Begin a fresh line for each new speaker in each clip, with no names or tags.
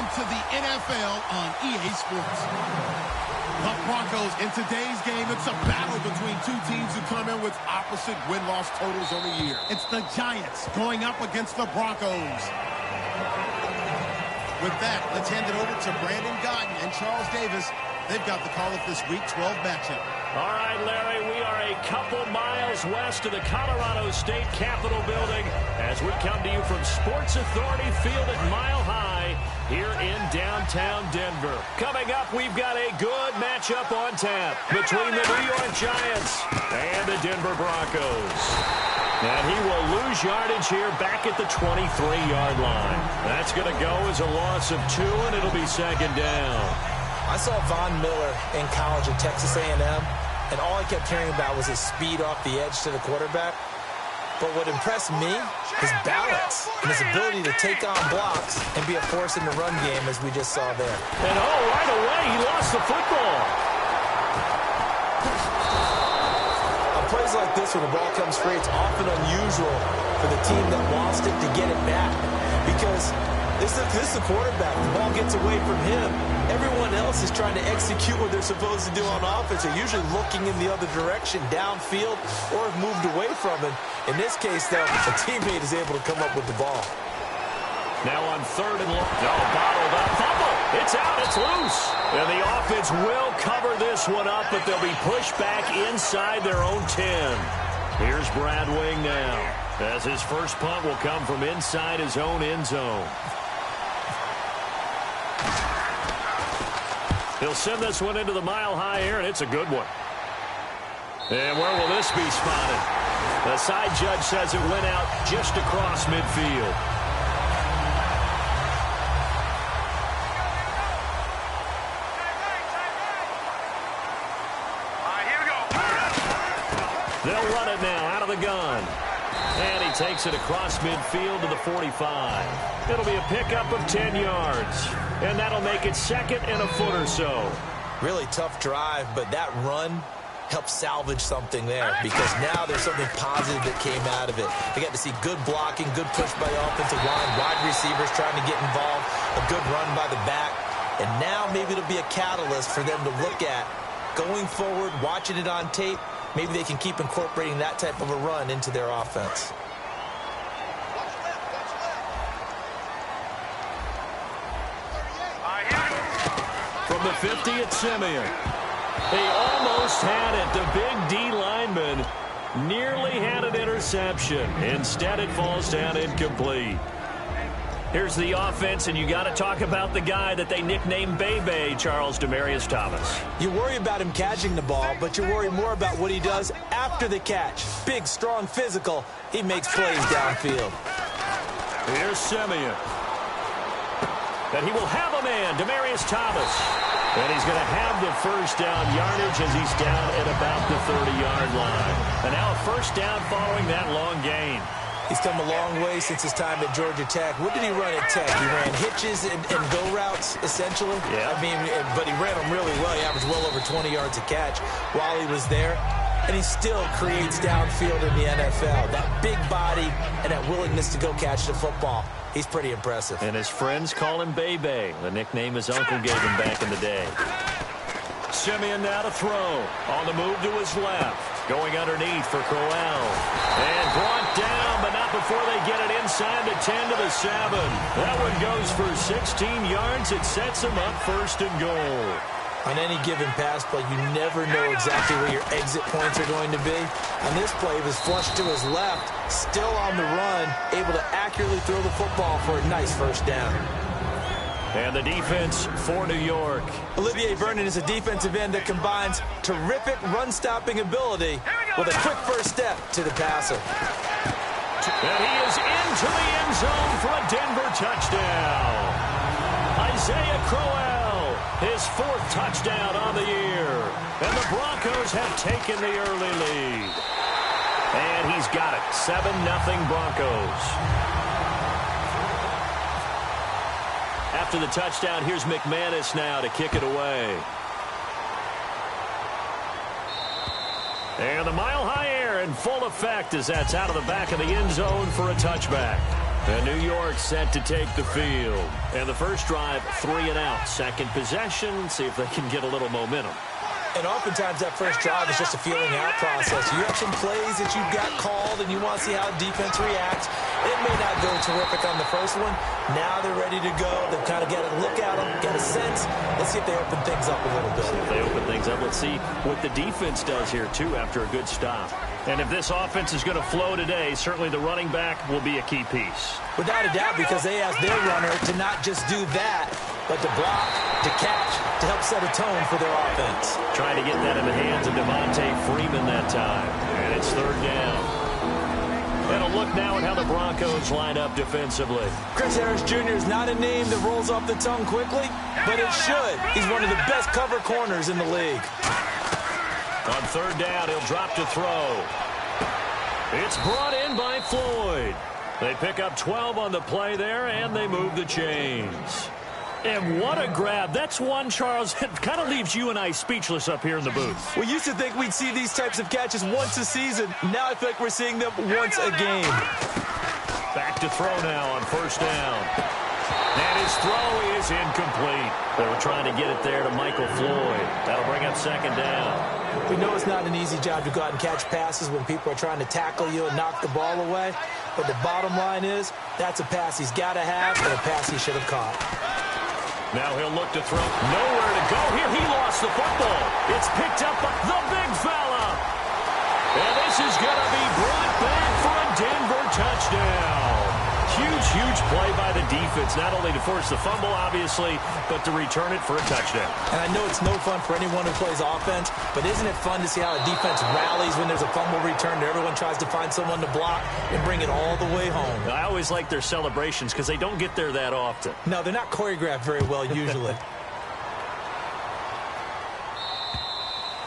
Welcome to the NFL on EA Sports. The Broncos in today's game, it's a battle between two teams who come in with opposite win-loss totals on the year. It's the Giants going up against the Broncos. With that, let's hand it over to Brandon Godden and Charles Davis. They've got the call of this Week 12 matchup.
All right, Larry, we are a couple miles west of the Colorado State Capitol building as we come to you from Sports Authority Field at Mile High here in downtown Denver. Coming up, we've got a good matchup on tap between the New York Giants and the Denver Broncos. And he will lose yardage here back at the 23-yard line. That's going to go as a loss of 2, and it'll be second down.
I saw Von Miller in college at Texas A&M, and all I kept hearing about was his speed off the edge to the quarterback. But what impressed me, his balance and his ability to take on blocks and be a force in the run game, as we just saw there.
And right away, he lost the football.
On plays like this, when the ball comes free, it's often unusual for the team that lost it to get it back. Because this is the quarterback. The ball gets away from him. Everyone else is trying to execute what they're supposed to do on offense. They're usually looking in the other direction, downfield, or have moved away from him. In this case, though, a teammate is able to come up with the ball.
Now on third and long. Bottled up. Fumble. It's out. It's loose. And the offense will cover this one up, but they'll be pushed back inside their own 10. Here's Brad Wing now, as his first punt will come from inside his own end zone. He'll send this one into the mile-high air, and it's a good one. And where will this be spotted? The side judge says it went out just across midfield. They'll run it now out of the gun. And he takes it across midfield to the 45. It'll be a pickup of 10 yards. And that'll make it second and a foot or so.
Really tough drive, but that run helped salvage something there, because now there's something positive that came out of it. They got to see good blocking, good push by the offensive line, wide receivers trying to get involved, a good run by the back. And now maybe it'll be a catalyst for them to look at going forward, watching it on tape. Maybe they can keep incorporating that type of a run into their offense.
From the 50 at Simeon. He almost had it. The big D lineman nearly had an interception. Instead, it falls down incomplete. Here's the offense, and you got to talk about the guy that they nicknamed Bebe, Charles Demarius Thomas.
You worry about him catching the ball, but you worry more about what he does after the catch. Big, strong, physical. He makes plays downfield.
Here's Simeon. And he will have a man, Demarius Thomas. And he's going to have the first down yardage as he's down at about the 30-yard line. And now a first down following that long gain.
He's come a long way since his time at Georgia Tech. What did he run at Tech? He ran hitches and go routes, essentially.
Yeah.
I mean, but he ran them really well. He averaged well over 20 yards a catch while he was there. And he still creates downfield in the NFL. That big body and that willingness to go catch the football. He's pretty impressive.
And his friends call him Bebe, the nickname his uncle gave him back in the day. Simeon now to throw. On the move to his left. Going underneath for Crowell. And brought down, but not before they get it inside the 10 to the 7. That one goes for 16 yards. It sets him up first and goal.
On any given pass play, you never know exactly where your exit points are going to be. On this play, he was flushed to his left, still on the run, able to accurately throw the football for a nice first down.
And the defense for New York.
Olivier Vernon is a defensive end that combines terrific run-stopping ability with a quick first step to the passer.
And he is into the end zone for a Denver touchdown. Isaiah Crowell, his 4th touchdown on the year. And the Broncos have taken the early lead. And he's got it. 7-0 Broncos. After the touchdown, here's McManus now to kick it away. And the mile-high air in full effect as that's out of the back of the end zone for a touchback. And New York set to take the field. And the first drive, 3 and out. Second possession, see if they can get a little momentum.
And oftentimes that first drive is just a feeling out process. You have some plays that you've got called and you want to see how the defense reacts. It may not go terrific on the first one. Now they're ready to go. They've kind of got a look at them, got a sense. Let's see if they open things up a little bit.
See if they open things up. Let's see what the defense does here, too, after a good stop. And if this offense is going to flow today, certainly the running back will be a key piece.
Without a doubt, because they asked their runner to not just do that, but to block, to catch, to help set a tone for their offense.
Trying to get that in the hands of Devontae Freeman that time. And it's third down. And a look now at how the Broncos line up defensively.
Chris Harris Jr. is not a name that rolls off the tongue quickly, but it should. He's one of the best cover corners in the league.
On third down, he'll drop to throw. It's brought in by Floyd. They pick up 12 on the play there, and they move the chains. And what a grab. That's one, Charles, that kind of leaves you and I speechless up here in the booth.
We used to think we'd see these types of catches once a season. Now I feel like we're seeing them once a game.
Back to throw now on first down. And his throw is incomplete. They were trying to get it there to Michael Floyd. That'll bring up second down.
We know it's not an easy job to go out and catch passes when people are trying to tackle you and knock the ball away. But the bottom line is, that's a pass he's got to have and a pass he should have caught.
Now he'll look to throw. Nowhere to go here. He lost the football. It's picked up by the big fella. And this is going to be brought back for a Denver touchdown. Huge play by the defense, not only to force the fumble, obviously, but to return it for a touchdown.
And I know it's no fun for anyone who plays offense, but isn't it fun to see how a defense rallies when there's a fumble return and everyone tries to find someone to block and bring it all the way home?
I always like their celebrations because they don't get there that often.
No, they're not choreographed very well usually.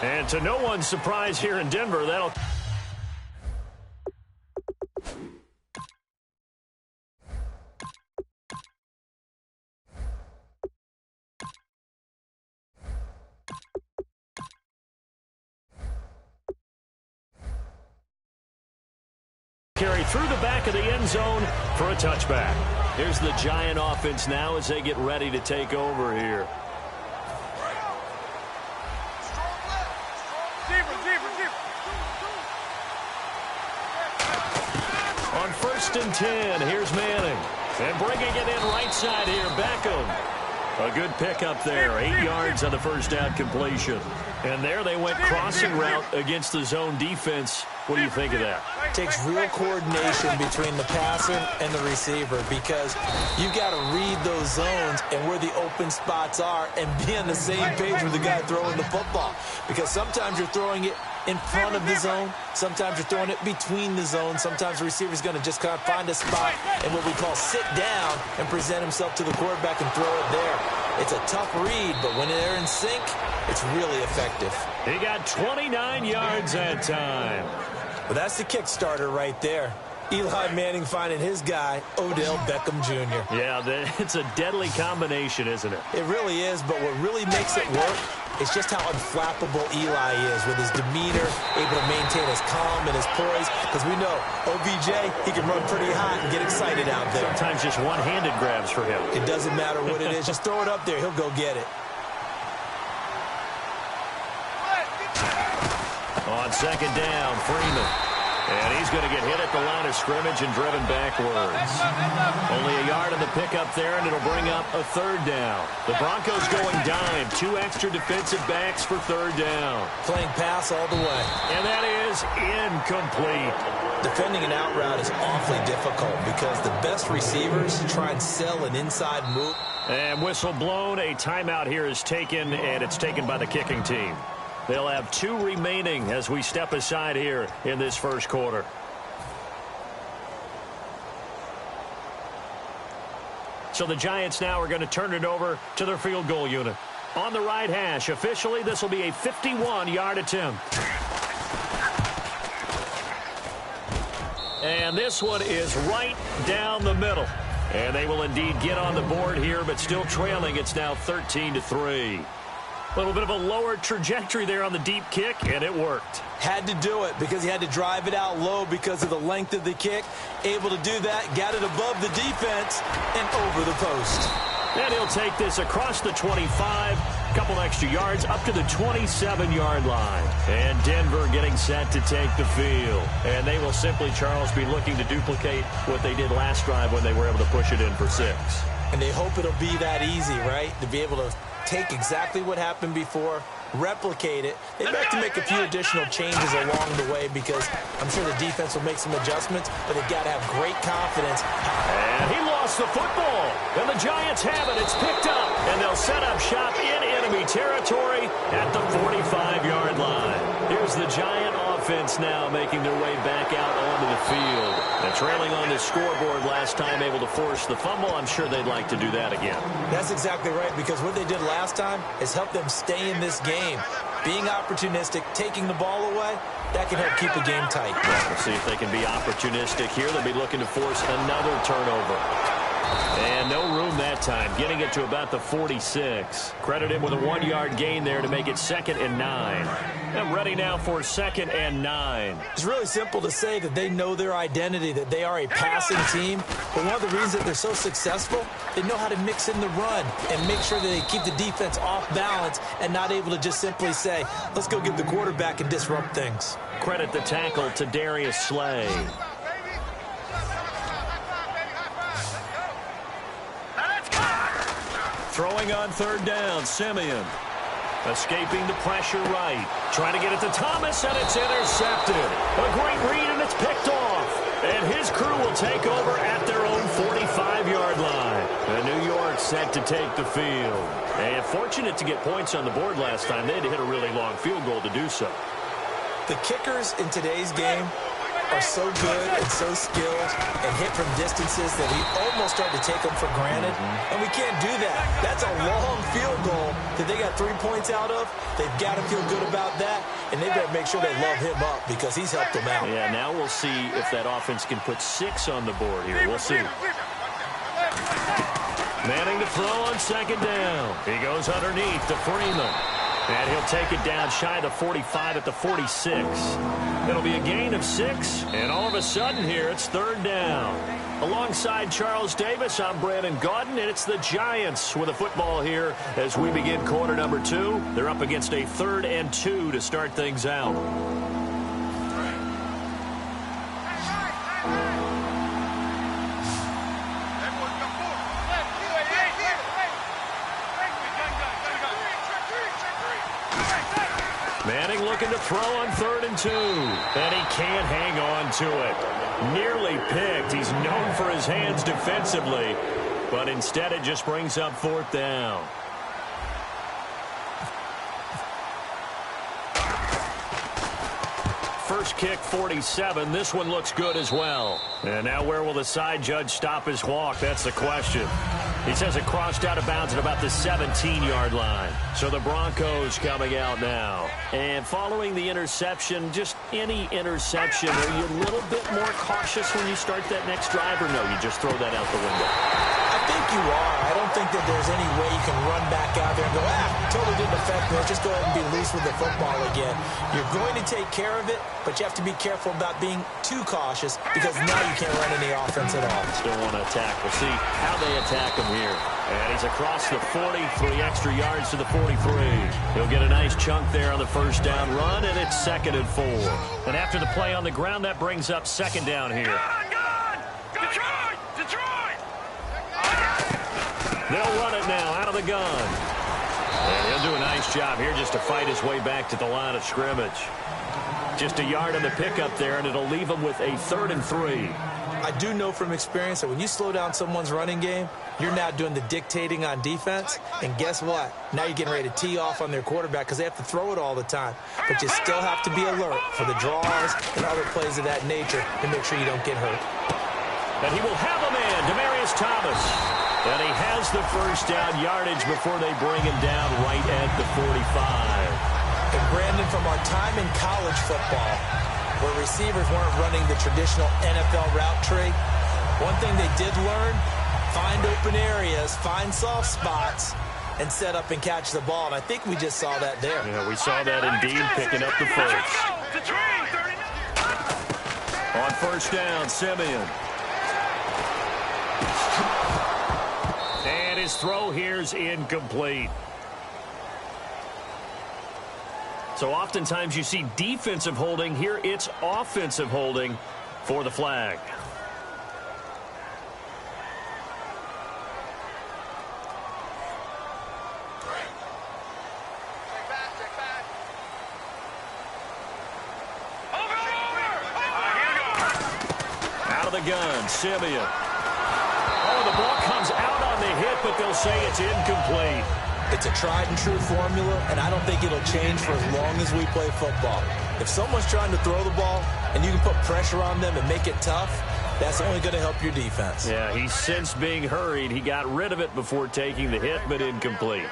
And to no one's surprise here in Denver, that'll... carry through the back of the end zone for a touchback. Here's the Giant offense now as they get ready to take over here. On 1st and 10, here's Manning. And bringing it in right side here, Beckham. A good pickup there, 8 yards on the first down completion. And there they went crossing route against the zone defense. What do you think of that?
Takes real coordination between the passer and the receiver because you've got to read those zones and where the open spots are and be on the same page with the guy throwing the football. Because sometimes you're throwing it in front of the zone. Sometimes you're throwing it between the zones. Sometimes the receiver's going to just kind of find a spot and what we call sit down and present himself to the quarterback and throw it there. It's a tough read, but when they're in sync, it's really effective.
He got 29 yards that time.
Well, that's the Kickstarter right there. Eli Manning finding his guy, Odell Beckham Jr.
Yeah, it's a deadly combination, isn't it?
It really is, but what really makes it work is just how unflappable Eli is with his demeanor, able to maintain his calm and his poise. Because we know, OBJ, he can run pretty hot and get excited out there.
Sometimes just one-handed grabs for him.
It doesn't matter what it is. Just throw it up there. He'll go get it.
On second down, Freeman. And he's going to get hit at the line of scrimmage and driven backwards. Only a yard on the pickup there, and it'll bring up a third down. The Broncos going dime. 2 extra defensive backs for third down.
Playing pass all the way.
And that is incomplete.
Defending an out route is awfully difficult because the best receivers try and sell an inside move.
And whistle blown. A timeout here is taken, and it's taken by the kicking team. They'll have 2 remaining as we step aside here in this first quarter. So the Giants now are going to turn it over to their field goal unit. On the right hash, officially, this will be a 51-yard attempt. And this one is right down the middle. And they will indeed get on the board here, but still trailing. It's now 13-3. A little bit of a lower trajectory there on the deep kick, and it worked.
Had to do it because he had to drive it out low because of the length of the kick. Able to do that, got it above the defense and over the post.
And he'll take this across the 25, a couple extra yards up to the 27-yard line. And Denver getting set to take the field. And they will simply, Charles, be looking to duplicate what they did last drive when they were able to push it in for 6.
And they hope it'll be that easy, right? To be able to take exactly what happened before, replicate it. They have to make a few additional changes along the way because I'm sure the defense will make some adjustments, but they've got to have great confidence.
And he lost the football. And the Giants have it. It's picked up. And they'll set up shop in enemy territory at the 45-yard line. Here's the Giant offense now making their way back out onto the field. And trailing on the scoreboard last time, able to force the fumble. I'm sure they'd like to do that again.
That's exactly right, because what they did last time is help them stay in this game. Being opportunistic, taking the ball away, that can help keep the game tight.
We'll see if they can be opportunistic here. They'll be looking to force another turnover. And no room that time, getting it to about the 46. Credit him with a 1-yard gain there to make it 2nd and 9. And ready now for 2nd and 9.
It's really simple to say that they know their identity, that they are a passing team. But one of the reasons that they're so successful, they know how to mix in the run and make sure that they keep the defense off balance and not able to just simply say, let's go get the quarterback and disrupt things.
Credit the tackle to Darius Slay. Throwing on 3rd down, Simeon. Escaping the pressure right. Trying to get it to Thomas, and it's intercepted. A great read, and it's picked off. And his crew will take over at their own 45-yard line. And New York set to take the field. And fortunate to get points on the board last time. They had to hit a really long field goal to do so.
The kickers in today's game are so good and so skilled and hit from distances that we almost start to take them for granted. And we can't do that. That's a long field goal that they got 3 points out of. They've got to feel good about that, and they've got to make sure they love him up because he's helped them out.
Yeah, now we'll see if that offense can put 6 on the board here. We'll see. Manning to throw on 2nd down. He goes underneath to Freeman. And he'll take it down shy of the 45 at the 46. It'll be a gain of 6, and all of a sudden here, it's 3rd down. Alongside Charles Davis, I'm Brandon Gaudin, and it's the Giants with a football here as we begin quarter number 2. They're up against a 3rd and 2 to start things out. Manning looking to throw on 3rd and 2. And he can't hang on to it. Nearly picked. He's known for his hands defensively. But instead it just brings up 4th down. First kick, 47. This one looks good as well. And now where will the side judge stop his walk? That's the question. He says it crossed out of bounds at about the 17-yard line. So the Broncos coming out now. And following the interception, just any interception, are you a little bit more cautious when you start that next drive, or no, you just throw that out the window?
I think you are. I don't think that there's any way you can run back out there and go, totally didn't affect me. Let's just go ahead and be loose with the football again. You're going to take care of it, but you have to be careful about being too cautious because now you can't run any offense at all.
Still want to attack. We'll see how they attack him here. And he's across the 40, 3 extra yards to the 43. He'll get a nice chunk there on the 1st down run, and it's 2nd and 4. And after the play on the ground, that brings up 2nd down here. They'll run it now out of the gun. And he'll do a nice job here just to fight his way back to the line of scrimmage. Just a yard on the pickup there, and it'll leave him with a 3rd and 3.
I do know from experience that when you slow down someone's running game, you're now doing the dictating on defense. And guess what? Now you're getting ready to tee off on their quarterback because they have to throw it all the time. But you still have to be alert for the draws and other plays of that nature to make sure you don't get hurt.
And he will have a man, Demaryius Thomas. And he has the 1st down yardage before they bring him down right at the 45.
And Brandon, from our time in college football, where receivers weren't running the traditional NFL route tree, one thing they did learn, find open areas, find soft spots, and set up and catch the ball. And I think we just saw that there.
Yeah, we saw that indeed, picking up the first. On first down, Simeon. And his throw here's incomplete. So oftentimes you see defensive holding. Here it's offensive holding for the flag. Out of the gun, Simeon. Oh, the ball comes out on the hit, but they'll say it's incomplete.
It's a tried-and-true formula, and I don't think it'll change for as long as we play football. If someone's trying to throw the ball and you can put pressure on them and make it tough, that's only going to help your defense.
Yeah, he sensed being hurried. He got rid of it before taking the hit, but incomplete.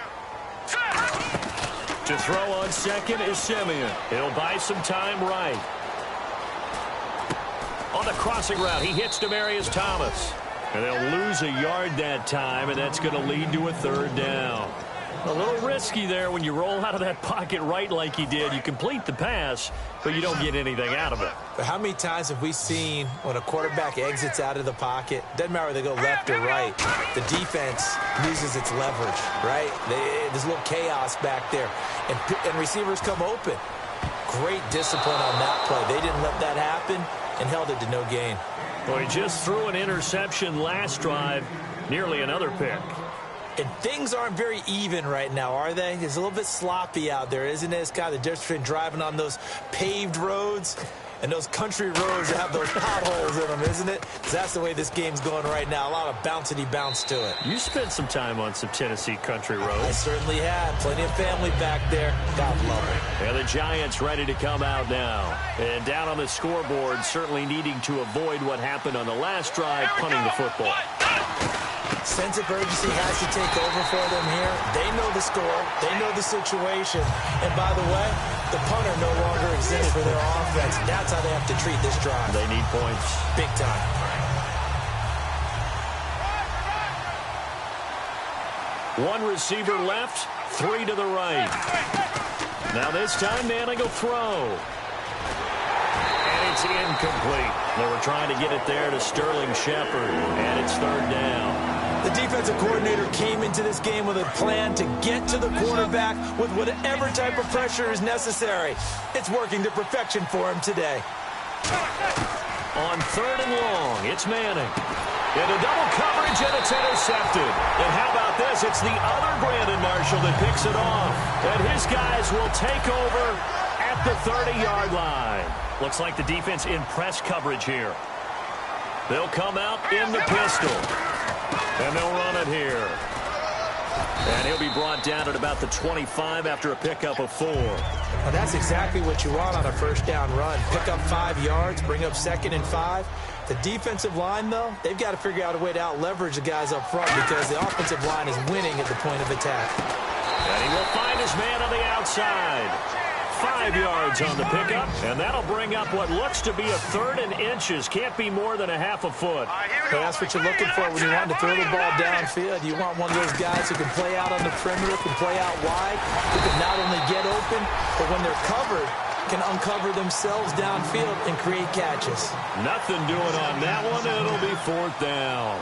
To throw on second is Simeon. He'll buy some time right. On the crossing route, he hits Demaryius Thomas. And they'll lose a yard that time, and that's going to lead to a third down. A little risky there when you roll out of that pocket right like he did. You complete the pass, but you don't get anything out of it.
But how many times have we seen when a quarterback exits out of the pocket, doesn't matter whether they go left or right, the defense loses its leverage, right? There's a little chaos back there, and receivers come open. Great discipline on that play. They didn't let that happen and held it to no gain.
Well, he just threw an interception last drive, nearly another pick.
And things aren't very even right now, are they? It's a little bit sloppy out there, isn't it? It's kind of the difference between driving on those paved roads and those country roads that have those potholes in them, isn't it? 'Cause that's the way this game's going right now. A lot of bouncy bounce to it.
You spent some time on some Tennessee country roads.
I certainly have. Plenty of family back there. God love it.
And the Giants ready to come out now. And down on the scoreboard, certainly needing to avoid what happened on the last drive, punting the football.
Sense of urgency has to take over for them here. They know the score. They know the situation. And by the way, the punter no longer exists for their offense. That's how they have to treat this drive.
They need points.
Big time.
One receiver left, three to the right. Now this time, Manning will throw. And it's incomplete. They were trying to get it there to Sterling Shepard, and it's third down.
The defensive coordinator came into this game with a plan to get to the quarterback with whatever type of pressure is necessary. It's working to perfection for him today.
On third and long, it's Manning. Into double coverage, and it's intercepted. And how about this? It's the other Brandon Marshall that picks it off. And his guys will take over at the 30-yard line. Looks like the defense in press coverage here. They'll come out in the pistol. And they'll run it here. And he'll be brought down at about the 25 after a pickup of 4.
Well, that's exactly what you want on a first down run. Pick up 5 yards, bring up 2nd and 5. The defensive line, though, they've got to figure out a way to out-leverage the guys up front because the offensive line is winning at the point of attack.
And he will find his man on the outside. 5 yards on the pickup, and that'll bring up what looks to be a third and inches. Can't be more than a half a foot.
But that's what you're looking for when you want to throw the ball downfield. You want one of those guys who can play out on the perimeter, can play out wide, who can not only get open, but when they're covered, can uncover themselves downfield and create catches.
Nothing doing on that one, and it'll be fourth down.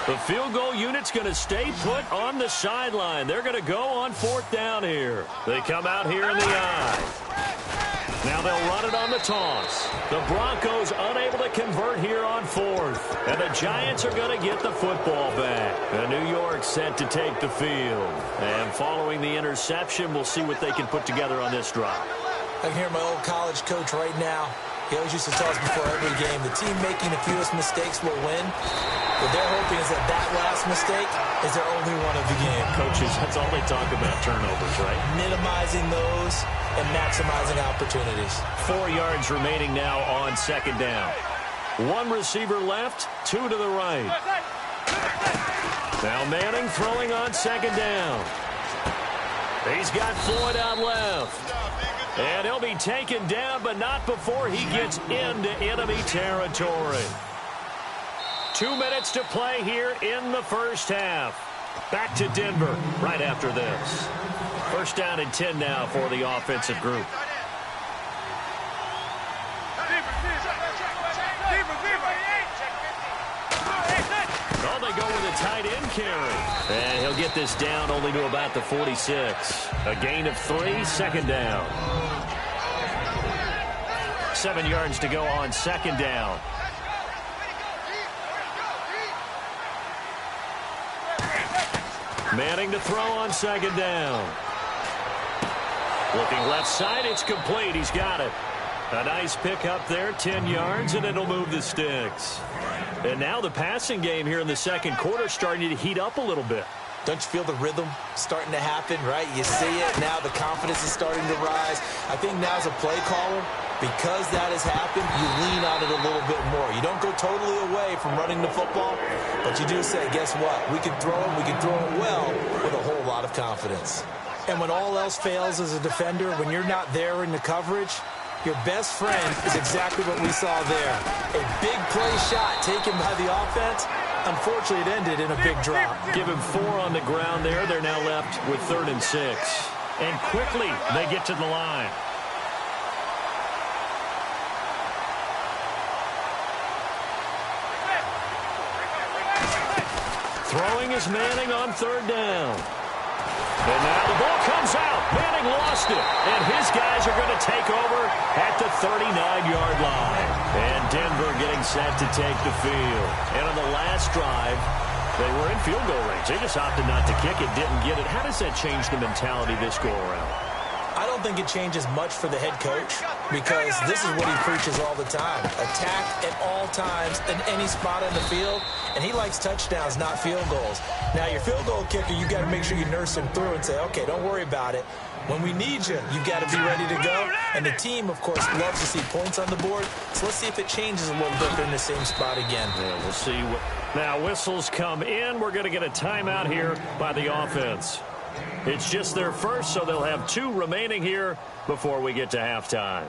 The field goal unit's going to stay put on the sideline. They're going to go on fourth down here. They come out here in the I. Now they'll run it on the toss. The Broncos unable to convert here on fourth. And the Giants are going to get the football back. And New York set to take the field. And following the interception, we'll see what they can put together on this drive.
I can hear my old college coach right now. He always used to tell us before every game, the team making the fewest mistakes will win. What they're hoping is that that last mistake is their only one of the game.
Coaches, that's all they talk about, turnovers, right?
Minimizing those and maximizing opportunities.
4 yards remaining now on second down. One receiver left, 2 to the right. Now Manning throwing on second down. He's got Floyd out left. And he'll be taken down, but not before he gets into enemy territory. 2 minutes to play here in the first half. Back to Denver right after this. First down and 10 now for the offensive group. Oh, they go with a tight end carry. And he'll get this down only to about the 46. A gain of 3, second down. 7 yards to go on second down. Manning to throw on second down. Looking left side, it's complete. He's got it. A nice pick up there, 10 yards, and it'll move the sticks. And now the passing game here in the second quarter starting to heat up a little bit.
Don't you feel the rhythm starting to happen, right? You see it. Now the confidence is starting to rise. I think now as a play caller, because that has happened, you lean on it a little bit more. You don't go totally away from running the football, but you do say, guess what? We can throw it. We can throw it well with a whole lot of confidence. And when all else fails as a defender, when you're not there in the coverage, your best friend is exactly what we saw there. A big play shot taken by the offense. Unfortunately, it ended in a big drop.
Give him 4 on the ground there. They're now left with 3rd and 6. And quickly, they get to the line. Throwing is Manning on 3rd down. And now the ball comes out. Manning lost it. And his guys are going to take over at the 39-yard line. And Denver getting set to take the field. And on the last drive, they were in field goal range. They just opted not to kick it, didn't get it. How does that change the mentality this go-around?
I don't think it changes much for the head coach because this is what he preaches all the time. Attack at all times in any spot on the field, and he likes touchdowns, not field goals. Now, your field goal kicker, you got to make sure you nurse him through and say, okay, don't worry about it. When we need you, you got to be ready to go. And the team, of course, loves to see points on the board. So let's see if it changes a little bit. They're in the same spot again.
Yeah, we'll see. Now, whistles come in. We're going to get a timeout here by the offense. It's just their first, so they'll have 2 remaining here before we get to halftime.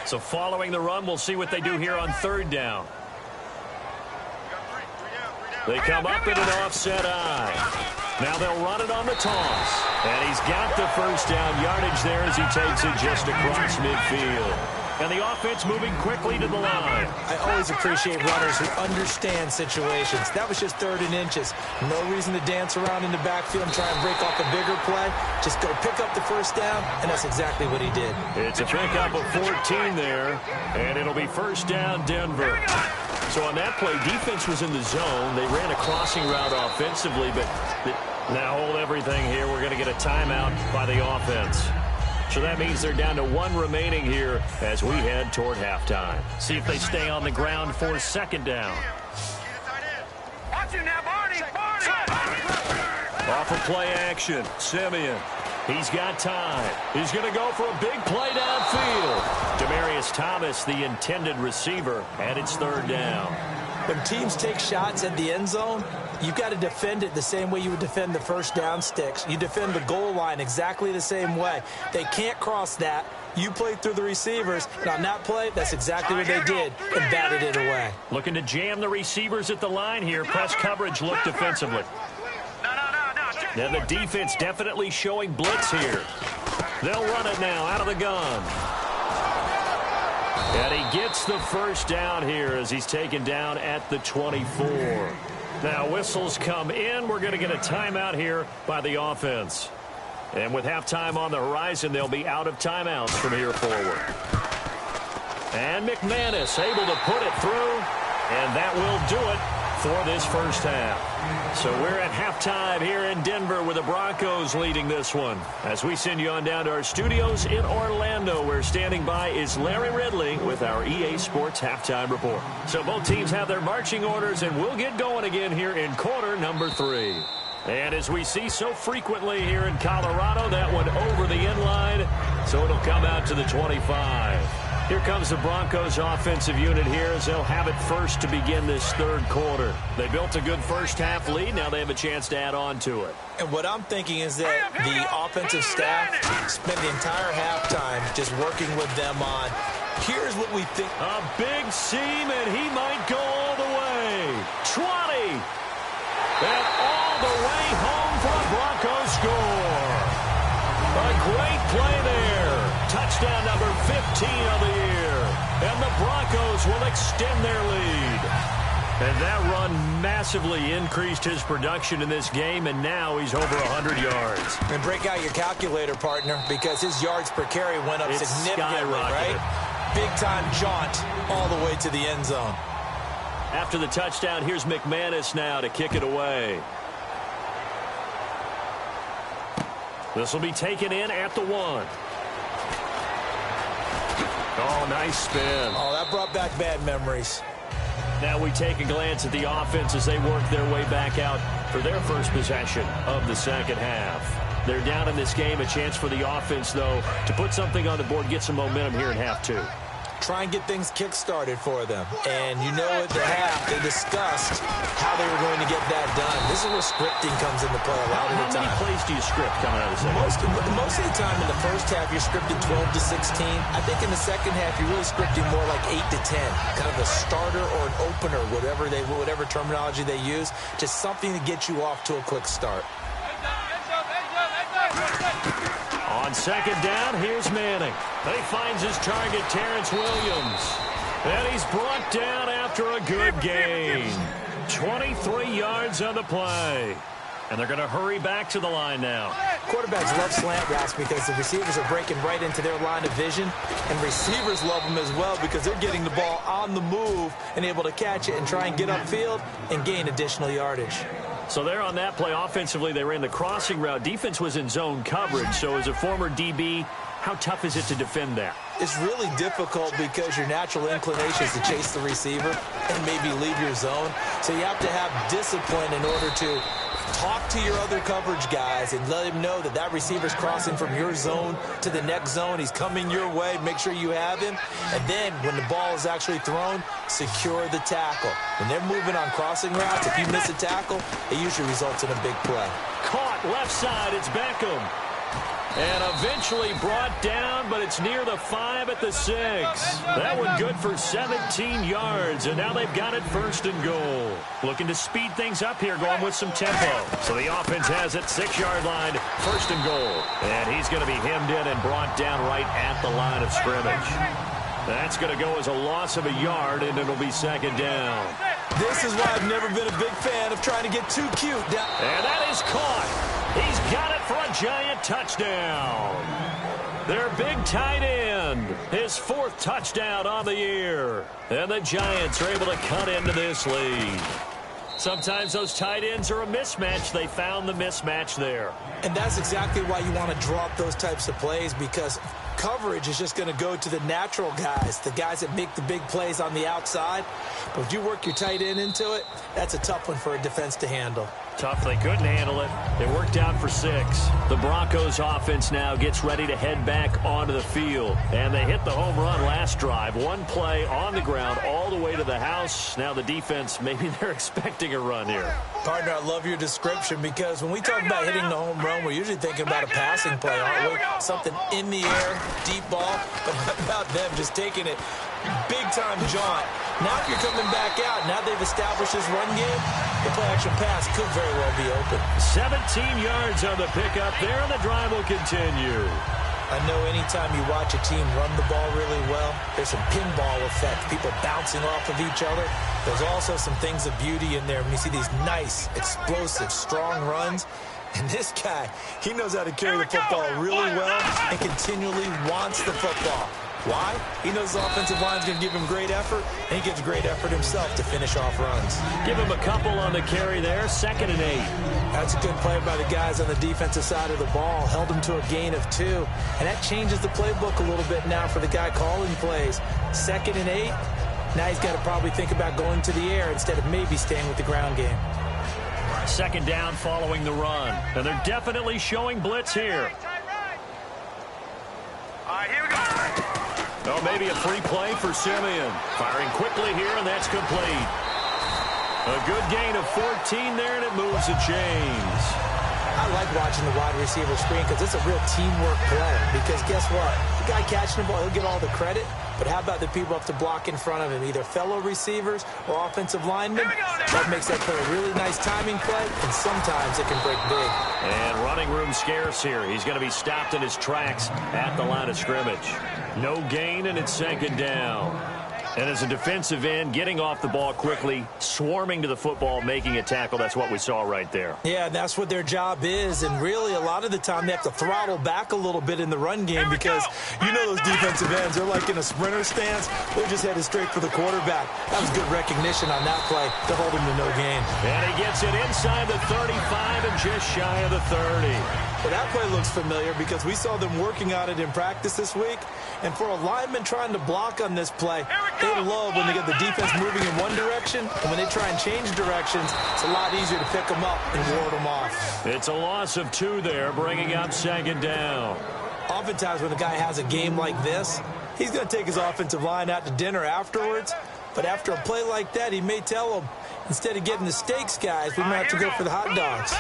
So following the run, we'll see what they do here on 3rd down. They come up in an offset eye. Now they'll run it on the toss. And he's got the first down yardage there as he takes it just across midfield. And the offense moving quickly to the line.
I always appreciate runners who understand situations. That was just 3rd and inches. No reason to dance around in the backfield and try and break off a bigger play. Just go pick up the first down, and that's exactly what he did.
It's a pickup of 14 there, and it'll be first down Denver. So on that play, defense was in the zone. They ran a crossing route offensively, but now hold everything here. We're going to get a timeout by the offense. So that means they're down to 1 remaining here as we head toward halftime. See if they stay on the ground for second down. Off of play action, Simeon. He's got time. He's going to go for a big play downfield. Demaryius Thomas, the intended receiver, and it's 3rd down.
When teams take shots at the end zone, you've got to defend it the same way you would defend the first down sticks. You defend the goal line exactly the same way. They can't cross that. You played through the receivers, and on that play, that's exactly what they did and batted it away.
Looking to jam the receivers at the line here. Press coverage look defensively. And the defense definitely showing blitz here. They'll run it now out of the gun. And he gets the first down here as he's taken down at the 24. Now whistles come in. We're going to get a timeout here by the offense. And with halftime on the horizon, they'll be out of timeouts from here forward. And McManus able to put it through. And that will do it for this first half. So we're at halftime here in Denver with the Broncos leading this one. As we send you on down to our studios in Orlando, where standing by is Larry Ridley with our EA Sports Halftime Report. So both teams have their marching orders, and we'll get going again here in quarter number 3. And as we see so frequently here in Colorado, that one over the end line, so it'll come out to the 25. Here comes the Broncos offensive unit here as they'll have it first to begin this third quarter. They built a good first-half lead. Now they have a chance to add on to it.
And what I'm thinking is that the offensive staff spent the entire halftime just working with them on, here's what we think.
A big seam, and he might go all the way. 20. And all the way home for a Broncos score. A great play there. Touchdown number 15 of the year. And the Broncos will extend their lead. And that run massively increased his production in this game, and now he's over 100 yards.
And break out your calculator, partner, because his yards per carry went up significantly, right? Big-time jaunt all the way to the end zone.
After the touchdown, here's McManus now to kick it away. This will be taken in at the 1. Oh, nice spin.
Oh, that brought back bad memories.
Now we take a glance at the offense as they work their way back out for their first possession of the second half. They're down in this game. A chance for the offense, though, to put something on the board, get some momentum here in half 2.
Try and get things kick-started for them. And you know at the half, they discussed how they were going to get that done. This is where scripting comes into play a lot of the time.
How many plays do you script coming out of the second?
Most of the time in the first half, you're scripting 12 to 16. I think in the second half, you're really scripting more like 8 to 10. Kind of a starter or an opener, whatever terminology they use. Just something to get you off to a quick start.
On second down, here's Manning. He finds his target, Terrence Williams. And he's brought down after a good gain. 23 yards on the play. And they're going to hurry back to the line now.
Quarterbacks love slant routes because the receivers are breaking right into their line of vision. And receivers love them as well because they're getting the ball on the move and able to catch it and try and get upfield and gain additional yardage.
So there on that play, offensively, they ran the crossing route. Defense was in zone coverage. So as a former DB, how tough is it to defend that?
It's really difficult because your natural inclination is to chase the receiver and maybe leave your zone. So you have to have discipline in order to talk to your other coverage guys and let him know that that receiver's crossing from your zone to the next zone. He's coming your way. Make sure you have him. And then when the ball is actually thrown, secure the tackle. When they're moving on crossing routes, if you miss a tackle, it usually results in a big play.
Caught left side. It's Beckham. And eventually brought down, but it's near the 5 at the 6. That one good for 17 yards, and now they've got it first and goal. Looking to speed things up here, going with some tempo. So the offense has it, 6-yard line, first and goal. And he's going to be hemmed in and brought down right at the line of scrimmage. That's going to go as a loss of a yard, and it'll be second down.
This is why I've never been a big fan of trying to get too cute.
And that is caught. He's got it for a giant touchdown. Their big tight end, his 4th touchdown on the year. And the Giants are able to cut into this lead. Sometimes those tight ends are a mismatch. They found the mismatch there.
And that's exactly why you want to draw up those types of plays, because coverage is just going to go to the natural guys, the guys that make the big plays on the outside. But if you work your tight end into it, that's a tough one for a defense to handle.
Tough. They couldn't handle it. It worked out for 6. The Broncos offense now gets ready to head back onto the field. And they hit the home run last drive. One play on the ground all the way to the house. Now the defense, maybe they're expecting a run here.
Partner, I love your description because when we talk about hitting the home run, we're usually thinking about a passing play, aren't we? Something in the air, deep ball. But how about them just taking it big-time jaunt? Now if you're coming back out, now they've established this run game, the play-action pass could very well be open.
17 yards on the pickup there, and the drive will continue.
I know anytime you watch a team run the ball really well, there's some pinball effect, people bouncing off of each other. There's also some things of beauty in there when you see these nice, explosive, strong runs. And this guy, he knows how to carry the football really well and continually wants the football. Why? He knows the offensive line is going to give him great effort, and he gives great effort himself to finish off runs.
Give him a couple on the carry there, 2nd and 8.
That's a good play by the guys on the defensive side of the ball. Held him to a gain of 2. And that changes the playbook a little bit now for the guy calling plays. 2nd and 8. Now he's got to probably think about going to the air instead of maybe staying with the ground game.
2nd down following the run. And they're definitely showing blitz here.
All right, here we go.
Oh, maybe a free play for Simeon. Firing quickly here, and that's complete. A good gain of 14 there, and it moves the chains.
I like watching the wide receiver screen because it's a real teamwork play. Because guess what? The guy catching the ball, he'll get all the credit. But how about the people up to block in front of him, either fellow receivers or offensive linemen? That makes that play a really nice timing play, and sometimes it can break big.
And running room scarce here. He's going to be stopped in his tracks at the line of scrimmage. No gain, and it's second down. And as a defensive end, getting off the ball quickly, swarming to the football, making a tackle, that's what we saw right there.
Yeah, that's what their job is. And really, a lot of the time, they have to throttle back a little bit in the run game because you know those defensive ends, they're like in a sprinter stance. They're just headed straight for the quarterback. That was good recognition on that play to hold him to no gain.
And he gets it inside the 35 and just shy of the 30.
Well, that play looks familiar because we saw them working on it in practice this week. And for a lineman trying to block on this play, they love when they get the defense moving in one direction. And when they try and change directions, it's a lot easier to pick them up and ward them off.
It's a loss of 2 there, bringing up second down.
Oftentimes when a guy has a game like this, he's going to take his offensive line out to dinner afterwards. But after a play like that, he may tell them, instead of getting the steaks, guys, we might have to go for the hot dogs.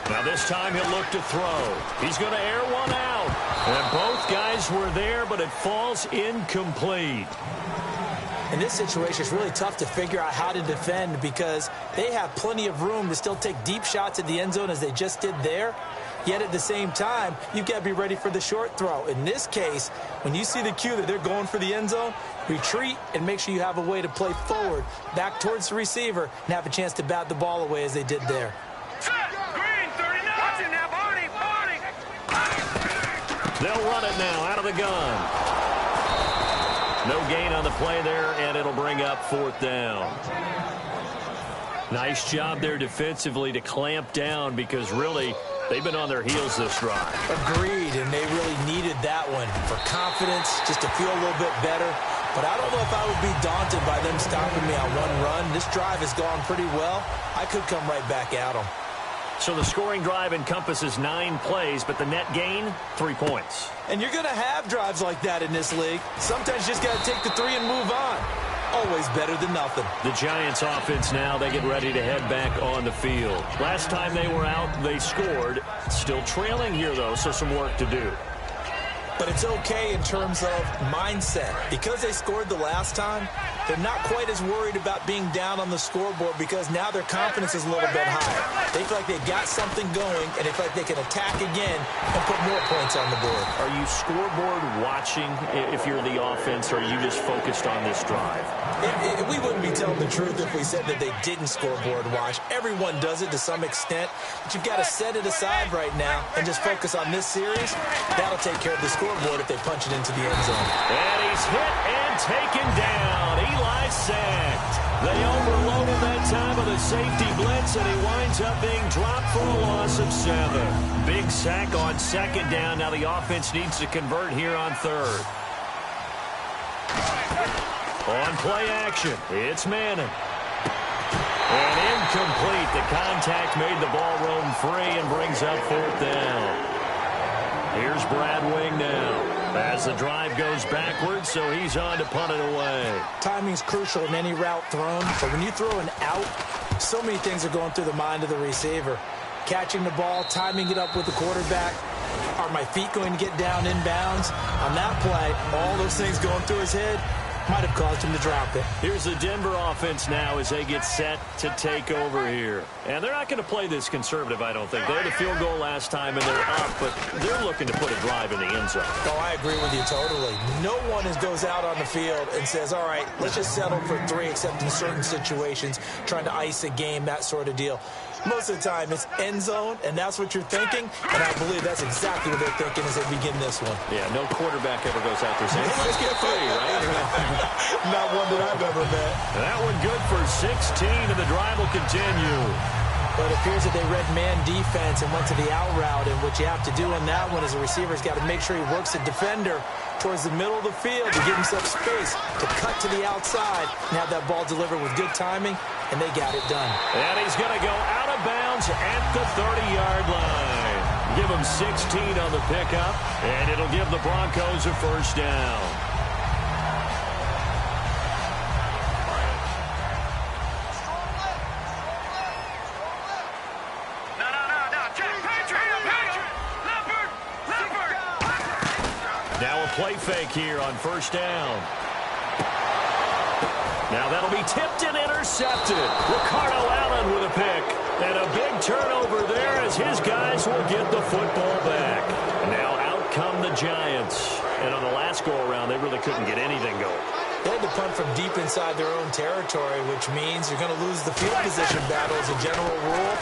Now this time he'll look to throw. He's going to air one out. And both guys were there, but it falls incomplete.
In this situation, it's really tough to figure out how to defend because they have plenty of room to still take deep shots at the end zone as they just did there. Yet at the same time, you've got to be ready for the short throw. In this case, when you see the cue that they're going for the end zone, retreat and make sure you have a way to play forward, back towards the receiver, and have a chance to bat the ball away as they did there.
They'll run it now out of the gun. No gain on the play there, and it'll bring up fourth down. Nice job there defensively to clamp down because really they've been on their heels this drive.
Agreed, and they really needed that one for confidence, just to feel a little bit better. But I don't know if I would be daunted by them stopping me on one run. This drive has gone pretty well. I could come right back at them.
So the scoring drive encompasses 9 plays, but the net gain, 3 points.
And you're going to have drives like that in this league. Sometimes you just got to take the 3 and move on. Always better than nothing.
The Giants offense now, they get ready to head back on the field. Last time they were out, they scored. Still trailing here, though, so some work to do.
But it's okay in terms of mindset. Because they scored the last time, they're not quite as worried about being down on the scoreboard because now their confidence is a little bit higher. They feel like they've got something going, and they feel like they can attack again and put more points on the board.
Are you scoreboard watching if you're the offense, or are you just focused on this drive?
We wouldn't be telling the truth if we said that they didn't scoreboard watch. Everyone does it to some extent, but you've got to set it aside right now and just focus on this series. That'll take care of the scoreboard if they punch it into the end zone.
And he's hit and taken down. Eli sacked. They overloaded that time with a safety blitz, and he winds up being dropped for a loss of 7. Big sack on second down. Now the offense needs to convert here on third. On play action, it's Manning. And incomplete. The contact made the ball roam free and brings up fourth down. Here's Brad Wing now as the drive goes backwards, so he's on to punt it away.
Timing's crucial in any route thrown, but when you throw an out, so many things are going through the mind of the receiver. Catching the ball, timing it up with the quarterback. Are my feet going to get down inbounds? On that play, all those things going through his head might have caused him to drop it.
Here's the Denver offense now as they get set to take over here. And they're not going to play this conservative, I don't think. They had a field goal last time, and they're up, but they're looking to put a drive in the end zone.
Oh, I agree with you totally. No one goes out on the field and says, all right, let's just settle for 3, except in certain situations, trying to ice a game, that sort of deal. Most of the time, it's end zone, and that's what you're thinking, and I believe that's exactly what they're thinking as they begin this one.
Yeah, no quarterback ever goes out there saying, hey, let's get 3, right?
Not one that I've ever met.
That one good for 16, and the drive will continue.
But it appears that they read man defense and went to the out route, and what you have to do on that one is the receiver's got to make sure he works the defender towards the middle of the field to give himself space to cut to the outside and have that ball delivered with good timing, and they got it done.
And he's going to go out of bounds at the 30-yard line. Give them 16 on the pickup, and it'll give the Broncos a first down. Now a play fake here on first down. Now that'll be tipped and intercepted. Ricardo Allen with a pick. And a big turnover there as his guys will get the football back. Now out come the Giants. And on the last go-around, they really couldn't get anything going.
They had to punt from deep inside their own territory, which means you're going to lose the field position battle as a general rule.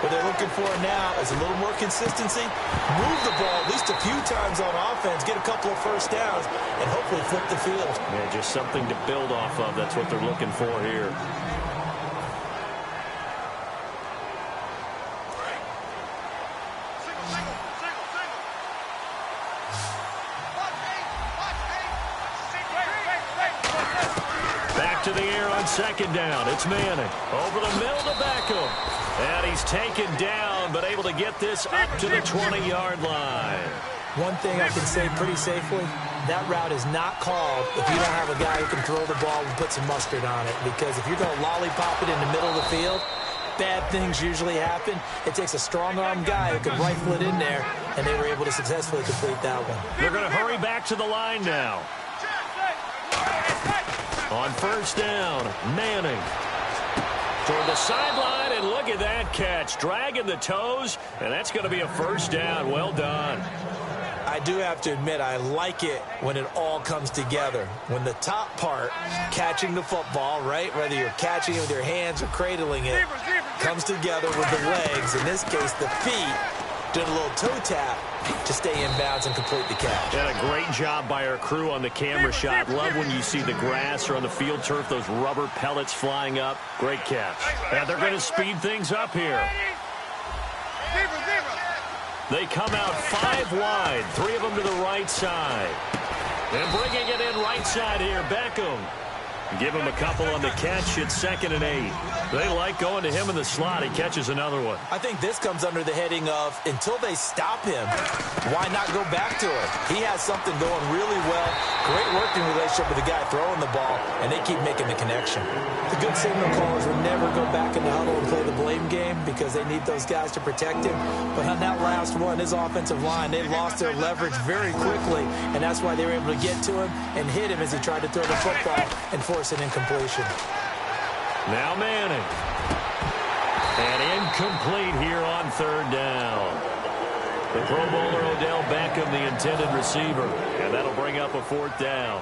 What they're looking for now is a little more consistency. Move the ball at least a few times on offense, get a couple of first downs, and hopefully flip the field.
Yeah, just something to build off of. That's what they're looking for here. Back to the air on second down. It's Manning. Over the middle to Beckham. And he's taken down, but able to get this up to the 20-yard line.
One thing I can say pretty safely, that route is not called if you don't have a guy who can throw the ball and put some mustard on it. Because if you're going to lollipop it in the middle of the field, bad things usually happen. It takes a strong-arm guy who can rifle it in there, and they were able to successfully complete that one.
They're going to hurry back to the line now. On first down, Manning. Toward the sideline, and look at that catch. Dragging the toes, and that's going to be a first down. Well done.
I do have to admit, I like it when it all comes together. When the top part, catching the football, right, whether you're catching it with your hands or cradling it, comes together with the legs, in this case the feet, doing a little toe tap to stay in bounds and complete the catch.
And a great job by our crew on the camera shot. Love when you see the grass or on the field turf, those rubber pellets flying up. Great catch. And they're going to speed things up here. They come out 5 wide, 3 of them to the right side. And bringing it in right side here, Beckham. Give him a couple on the catch. It's 2nd and 8. They like going to him in the slot. He catches another one.
I think this comes under the heading of, until they stop him, why not go back to it? He has something going really well. Great working relationship with the guy throwing the ball, and they keep making the connection. The good signal callers will never go back in the huddle and play the blame game because they need those guys to protect him. But on that last one, his offensive line, they lost their leverage very quickly, and that's why they were able to get to him and hit him as he tried to throw the football and force an incompletion.
Now Manning. And incomplete here on 3rd down. The Pro Bowler Odell Beckham, the intended receiver. And that'll bring up a 4th down.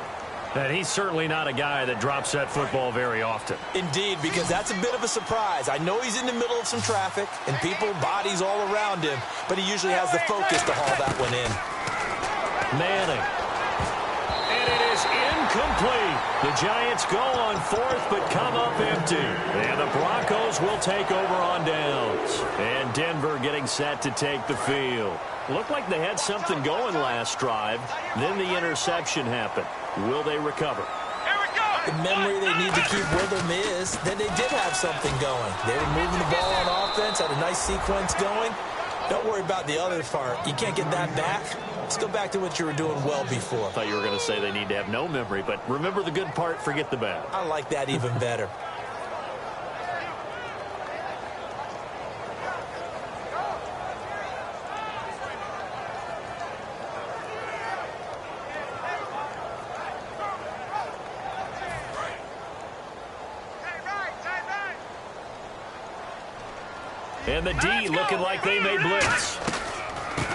And he's certainly not a guy that drops that football very often.
Indeed, because that's a bit of a surprise. I know he's in the middle of some traffic and people, bodies all around him, but he usually has the focus to haul that one in.
Manning. And it is incomplete. The Giants go on 4th, but come up empty. And the Broncos will take over on downs. And Denver getting set to take the field. Looked like they had something going last drive. Then the interception happened. Will they recover?
The memory they need to keep with them is that they did have something going. They were moving the ball on offense, had a nice sequence going. Don't worry about the other part. You can't get that back. Let's go back to what you were doing well before.
I thought you were going to say they need to have no memory, but remember the good part, forget the bad.
I like that even better.
And the D looking like they may blitz.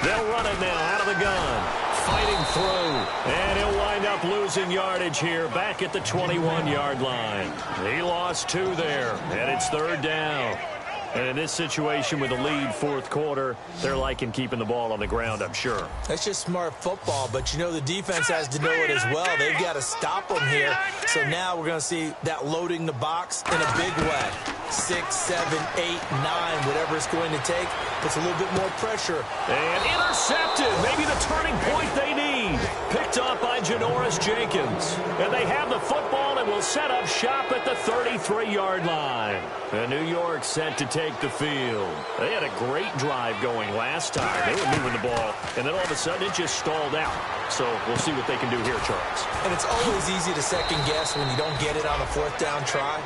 They'll run it now out of the gun. Fighting through. And he'll wind up losing yardage here back at the 21-yard line. He lost 2 there. And it's 3rd down. And in this situation with a lead 4th quarter, they're liking keeping the ball on the ground, I'm sure.
That's just smart football, but you know the defense has to know it as well. They've got to stop them here. So now we're going to see that loading the box in a big way. 6, 7, 8, 9, whatever it's going to take. Puts a little bit more pressure.
And intercepted. Maybe the turning point they need. Picked off by Janoris Jenkins. And they have the football and will set up shop at the 33-yard line. And New York set to take the field. They had a great drive going last time. They were moving the ball, and then all of a sudden it just stalled out. So we'll see what they can do here, Charles.
And it's always easy to second guess when you don't get it on a fourth down try.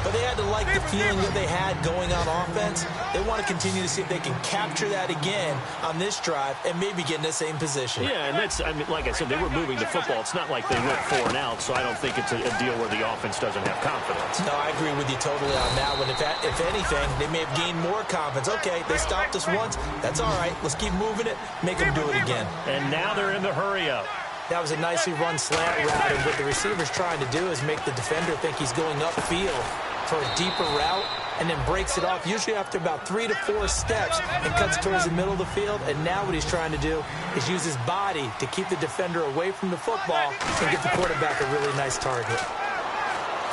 But they had to like the feeling that they had going on offense. They want to continue to see if they can capture that again on this drive and maybe get in the same position.
Yeah, and that's, I mean, like I said, they were moving the football. It's not like they went 4 and out, so I don't think it's a deal where the offense doesn't have confidence.
No, I agree with you totally on that one. If anything, they may have gained more confidence. Okay, they stopped us once. That's all right. Let's keep moving it, make them do it again.
And now they're in the hurry-up.
That was a nicely run slant route, and what the receiver's trying to do is make the defender think he's going upfield for a deeper route, and then breaks it off, usually after about 3 to 4 steps, and cuts towards the middle of the field. And now what he's trying to do is use his body to keep the defender away from the football and get the quarterback a really nice target.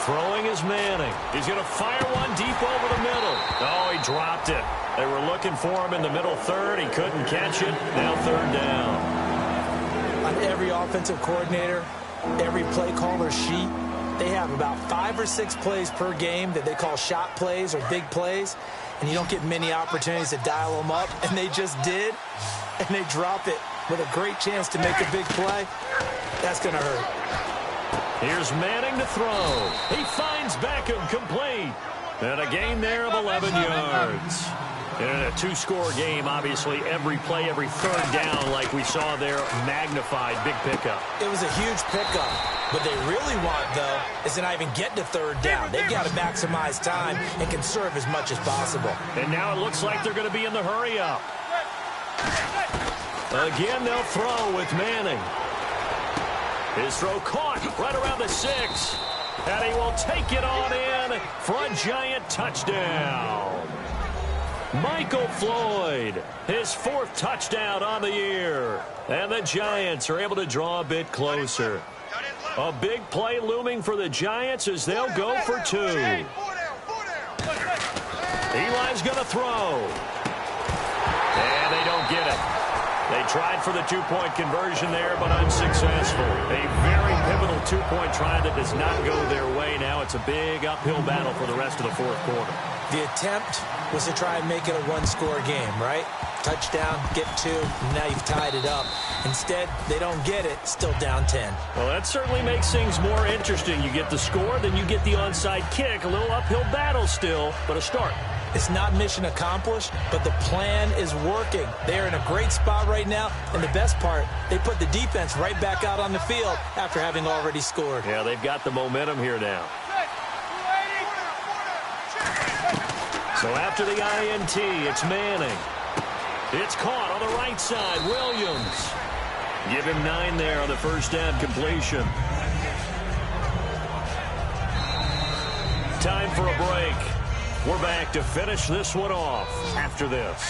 Throwing is Manning. He's going to fire one deep over the middle. Oh, he dropped it. They were looking for him in the middle third. He couldn't catch it. Now third down.
On every offensive coordinator, every play caller sheet, they have about 5 or 6 plays per game that they call shot plays or big plays, and you don't get many opportunities to dial them up, and they just did, and they drop it with a great chance to make a big play. That's going to hurt.
Here's Manning to throw. He finds Beckham complete. And a gain there of 11 yards. In a 2-score game, obviously, every play, every third down, like we saw there, magnified, big pickup.
It was a huge pickup. What they really want, though, is to not even get to third down. They've got to maximize time and conserve as much as possible.
And now it looks like they're going to be in the hurry-up. Again, they'll throw with Manning. His throw caught right around the 6. And he will take it on in for a giant touchdown. Michael Floyd, his 4th touchdown on the year. And the Giants are able to draw a bit closer. A big play looming for the Giants as they'll go for 2. Eli's going to throw. And they don't get it. They tried for the 2-point conversion there, but unsuccessful. A very pivotal 2-point try that does not go their way. Now it's a big uphill battle for the rest of the 4th quarter.
The attempt was to try and make it a 1-score game, right? Touchdown, get 2, and now you've tied it up. Instead, they don't get it, still down 10.
Well, that certainly makes things more interesting. You get the score, then you get the onside kick. A little uphill battle still, but a start.
It's not mission accomplished, but the plan is working. They are in a great spot right now, and the best part, they put the defense right back out on the field after having already scored.
Yeah, they've got the momentum here now. So after the INT, it's Manning. It's caught on the right side. Williams. Give him 9 there on the first down completion. Time for a break. We're back to finish this one off after this.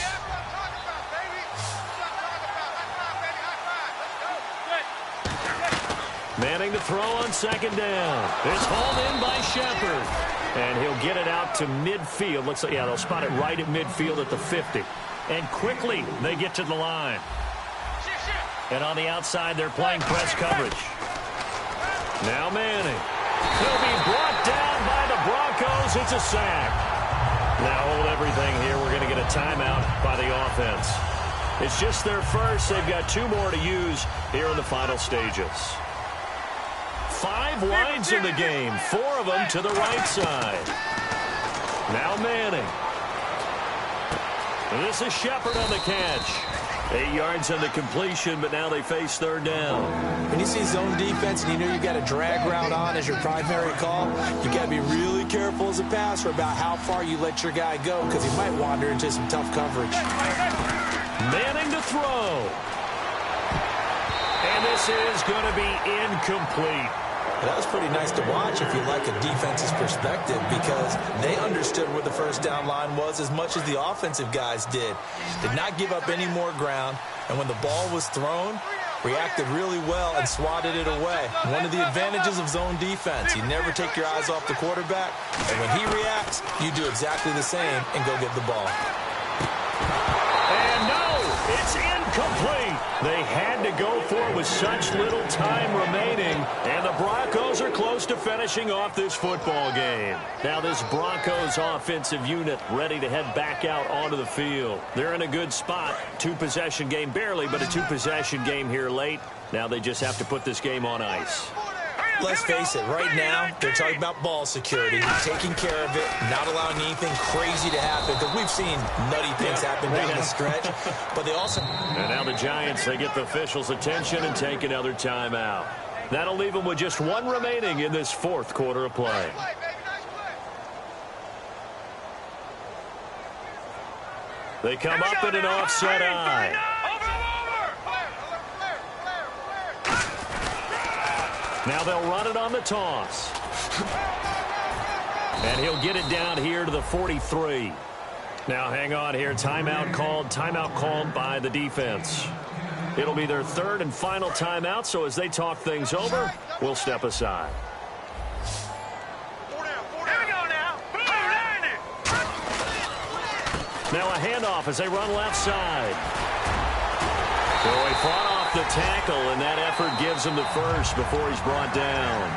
Manning to throw on 2nd down. It's hauled in by Shepard. And he'll get it out to midfield. Looks like, yeah, they'll spot it right at midfield at the 50. And quickly, they get to the line. And on the outside, they're playing press coverage. Now Manning. He'll be brought down by the Broncos. It's a sack. Now hold everything here. We're going to get a timeout by the offense. It's just their first. They've got 2 more to use here in the final stages. 5 wides in the game, 4 of them to the right side. Now Manning. And this is Shepard on the catch. 8 yards on the completion, but now they face 3rd down.
When you see zone defense and you know you've got a drag route on as your primary call, you got to be really careful as a passer about how far you let your guy go because he might wander into some tough coverage.
Manning to throw. And this is going to be incomplete.
That was pretty nice to watch if you like a defense's perspective because they understood where the first down line was as much as the offensive guys did. Did not give up any more ground, and when the ball was thrown, reacted really well and swatted it away. One of the advantages of zone defense, you never take your eyes off the quarterback, and when he reacts, you do exactly the same and go get the ball.
And no, it's incomplete. They had to go for it with such little time remaining, and the Broncos are close to finishing off this football game. Now this Broncos offensive unit ready to head back out onto the field. They're in a good spot. Two-possession game barely, but a two-possession game here late. Now they just have to put this game on ice.
Let's face it, right now, they're talking about ball security, taking care of it, not allowing anything crazy to happen, because we've seen nutty things happen down the stretch, but they also...
And now the Giants, they get the officials' attention and take another timeout. That'll leave them with just one remaining in this fourth quarter of play. They come up in an offset eye. Now they'll run it on the toss. And he'll get it down here to the 43. Now hang on here. Timeout called by the defense. It'll be their third and final timeout, so as they talk things over, we'll step aside. Now a handoff as they run left side. So he fought off the tackle, and that effort gives him the first before he's brought down.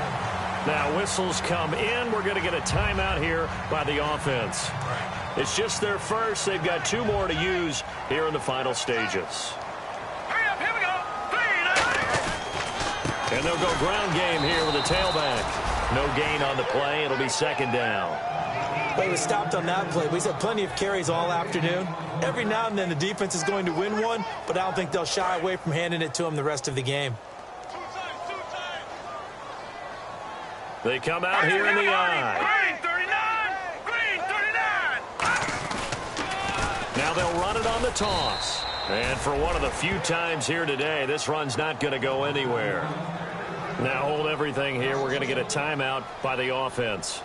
Now whistles come in. We're going to get a timeout here by the offense. It's just their first. They've got two more to use here in the final stages. And they'll go ground game here with a tailback. No gain on the play. It'll be second down.
Well, he was stopped on that play. We've had plenty of carries all afternoon. Every now and then the defense is going to win one, but I don't think they'll shy away from handing it to him the rest of the game.
They come out here in the eye.
Green 39.
Now they'll run it on the toss. And for one of the few times here today, this run's not going to go anywhere. Now hold everything here. We're going to get a timeout by the offense.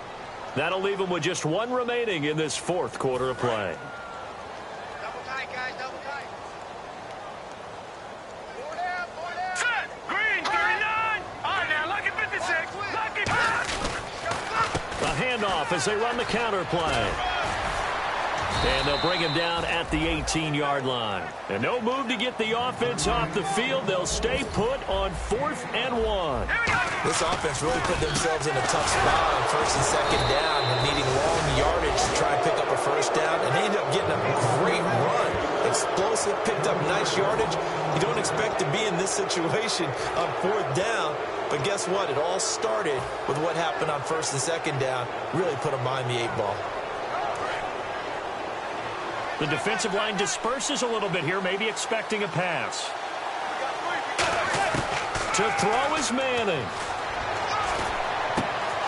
That'll leave them with just one remaining in this fourth quarter of play.
Double tight, guys, double tight. Four down. Set. Green 39. All right, now, lucky 56. Lucky 56.
A handoff as they run the counter play. And they'll bring him down at the 18-yard line. And no move to get the offense off the field. They'll stay put on 4th and 1.
This offense really put themselves in a tough spot on first and second down and needing long yardage to try and pick up a first down. And they ended up getting a great run. Explosive, picked up nice yardage. You don't expect to be in this situation on 4th down. But guess what? It all started with what happened on first and second down. Really put them behind the 8 ball.
The defensive line disperses a little bit here, maybe expecting a pass. To throw is Manning.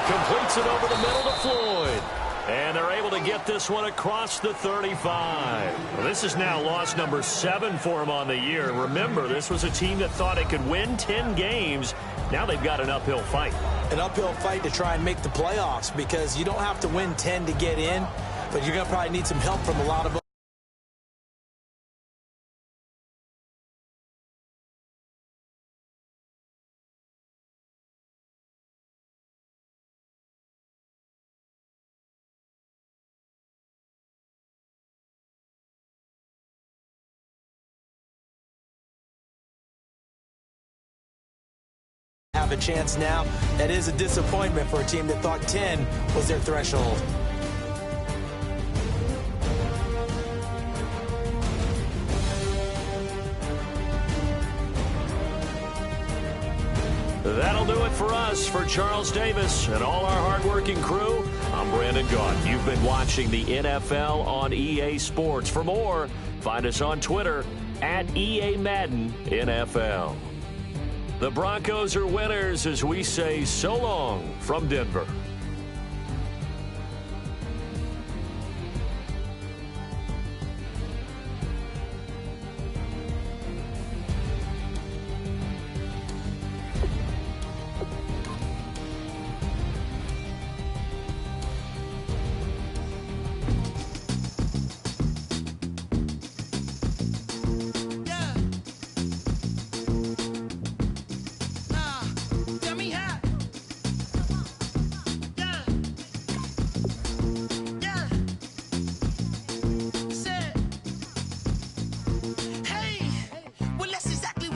Completes it over the middle to Floyd. And they're able to get this one across the 35. Well, this is now loss number 7 for him on the year. Remember, this was a team that thought it could win 10 games. Now they've got an uphill fight.
An uphill fight to try and make the playoffs, because you don't have to win 10 to get in, but you're going to probably need some help from a lot of have a chance now. That is a disappointment for a team that thought 10 was their threshold.
That'll do it for us. For Charles Davis and all our hardworking crew, I'm Brandon Gaunt. You've been watching the NFL on EA Sports. For more, find us on Twitter at EA Madden NFL. The Broncos are winners as we say so long from Denver.
Well, that's exactly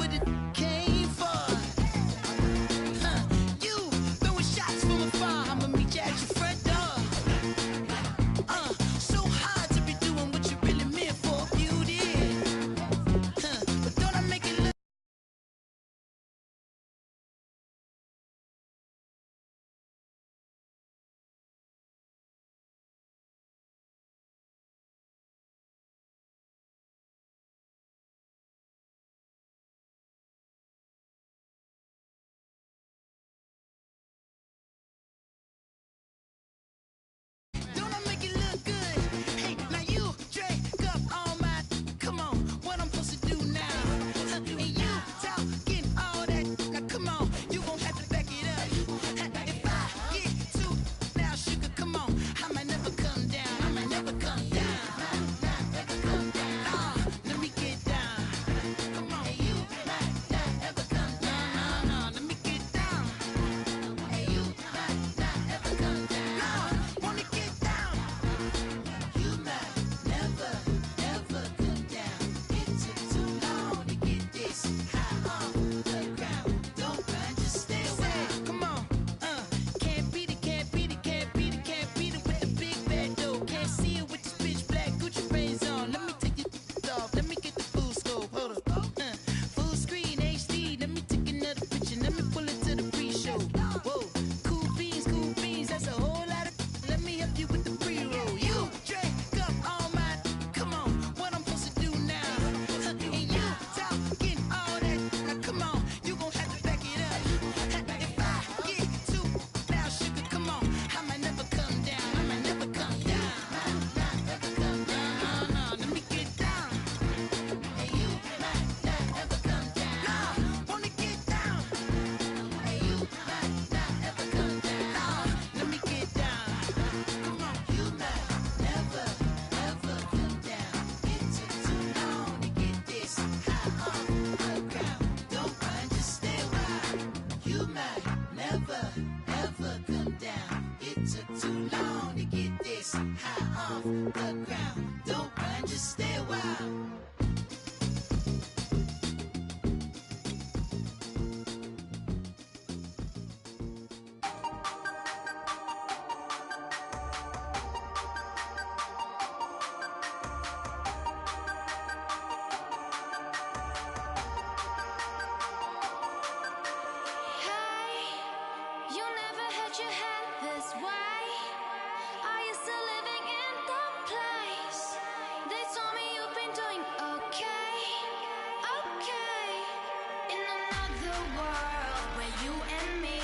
another world where you and me,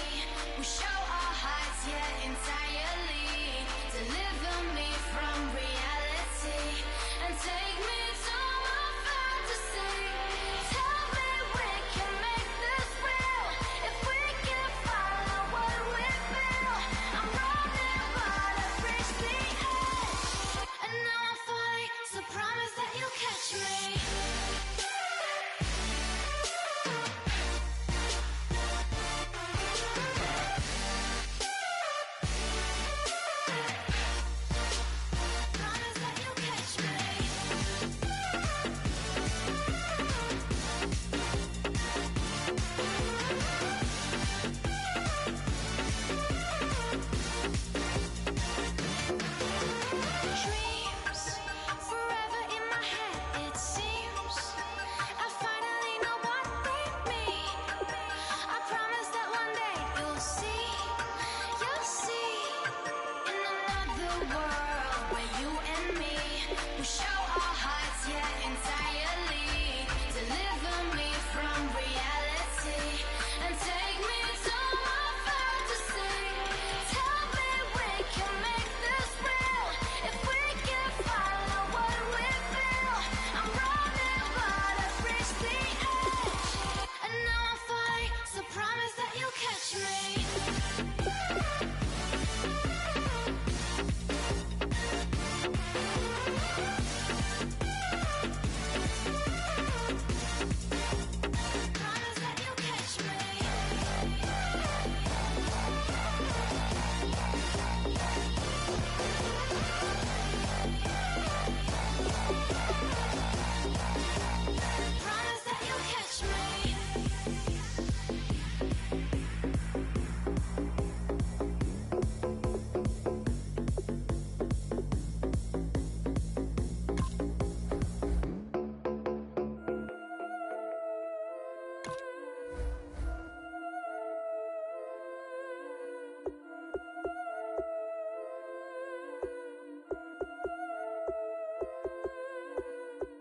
we show our hearts yet entirely. Deliver me from reality and take me to my fantasy. Tell me we can make this real if we can follow what we feel. I'm running but I've reached the edge, and now I'm falling, so promise that you'll catch me.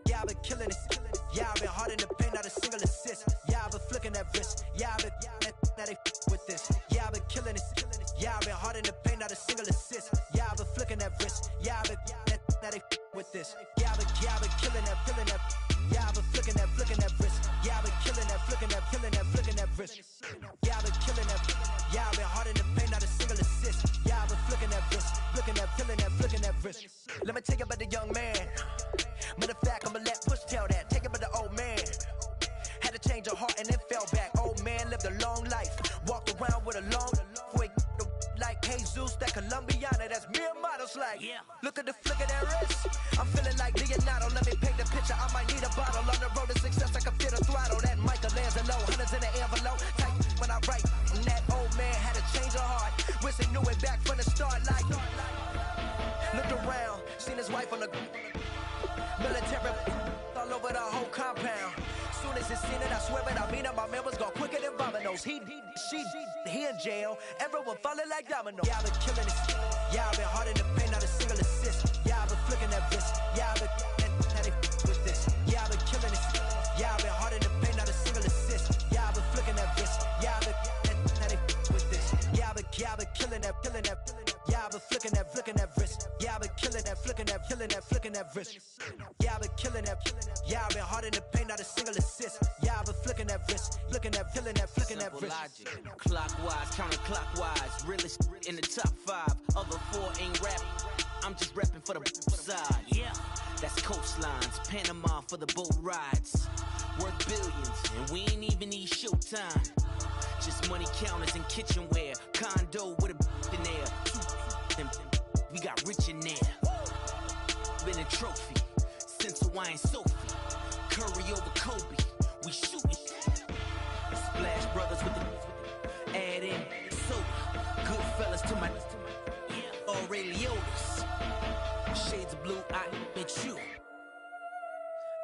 Yeah, I've been killing it. Yeah, I've been hard in the paint, not a single assist. Yeah, I've been flicking that wrist. Yeah, I've been now they with this. Yeah, I've been killing it. Yeah, I've been hard in the paint, not a single assist. Yeah, I've been flicking that wrist. Yeah, I've been now they with this. Yeah, I've been killing that. Yeah, I've been flicking that wrist. Yeah, I've been killing that, flicking that wrist. Yeah, I've been killing that. Yeah, I've been hard in the paint, not a single assist. Yeah, I've been flicking that wrist, flicking that wrist. Let me take it about the young man. Matter of fact, I'ma let Push tell that. Take it about the old man. Had to change her heart and then fell back. Old man lived a long life. Walked around with a long wig like Jesus, that Colombiana, that's mere models like. Yeah. Look at the flick of that wrist. I'm feeling like Leonardo. Let me paint the picture. I might need a bottle. On the road to success, I can feel the throttle. That Michelangelo, hundreds in the envelope. Tight when I write. And that old man had to change her heart. Wish he knew it back from the start. Like, looked around, seen his wife on the military all over the whole compound. Soon as he seen it, I swear it, I mean it, my man was gone quicker than dominoes. He in jail, everyone falling like dominoes. Yeah, I've been killing it. Yeah, I've been hard in the paint, not a single assist. Yeah, I've been flicking that wrist. Yeah, I've been now they with this. Yeah, I've been killing it. Yeah, I've been hard in the paint, not a single assist. Yeah, I've been flicking that wrist. Yeah, I've been now they with this. Yeah, I've been killing that. Yeah, I've been flicking that wrist. Yeah, I've been killing that, flicking that wrist. Yeah, I've been killing that. Yeah, I've been hard in the paint, not a single assist. Yeah, I've been flicking that wrist, flicking that wrist.
Logic. Clockwise, counterclockwise, realest in the top 5. Other 4 ain't rapping. I'm just repping for the side. Yeah, that's coastlines, Panama for the boat rides. Worth billions, and we ain't even need showtime. Just money counters and kitchenware. Condo with a in there. We got rich in there. Been a trophy since Hawaiian Sophie. Curry over Kobe. We shooting. Splash Brothers with the add in soda. Goodfellas to my Aureliotis. Shades of blue, I bet you.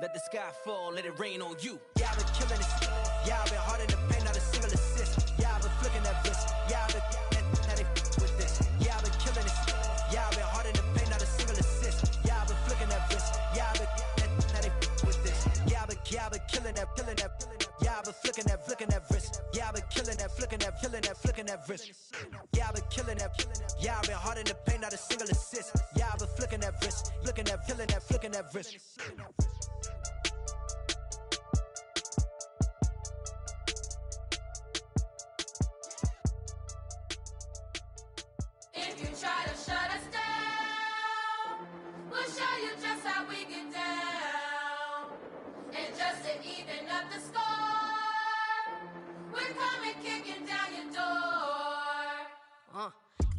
Let the sky fall, let it rain on you.
Yeah, I've been killing it. Yeah, I've been hard in the paint, not a single assist. Yeah, I've been flicking that wrist. Yeah, I've been now they with this. Yeah, I've been killing it. Yeah, I've been hard in the paint, not a single assist. Yeah, I've been flicking that wrist. Yeah, I've been now they with this. Yeah, I've been killing that. Yeah, I've been flicking that wrist. killing that, flicking that wrist. Yeah, I've been killing that. Yeah, I've been hard in the paint, not a single assist. Yeah, I've been flicking that wrist, flicking that, killing that, flicking that wrist.
If you try to shut us down, we'll show you just how we get down. And just to even up the score, we're coming kicking down your door.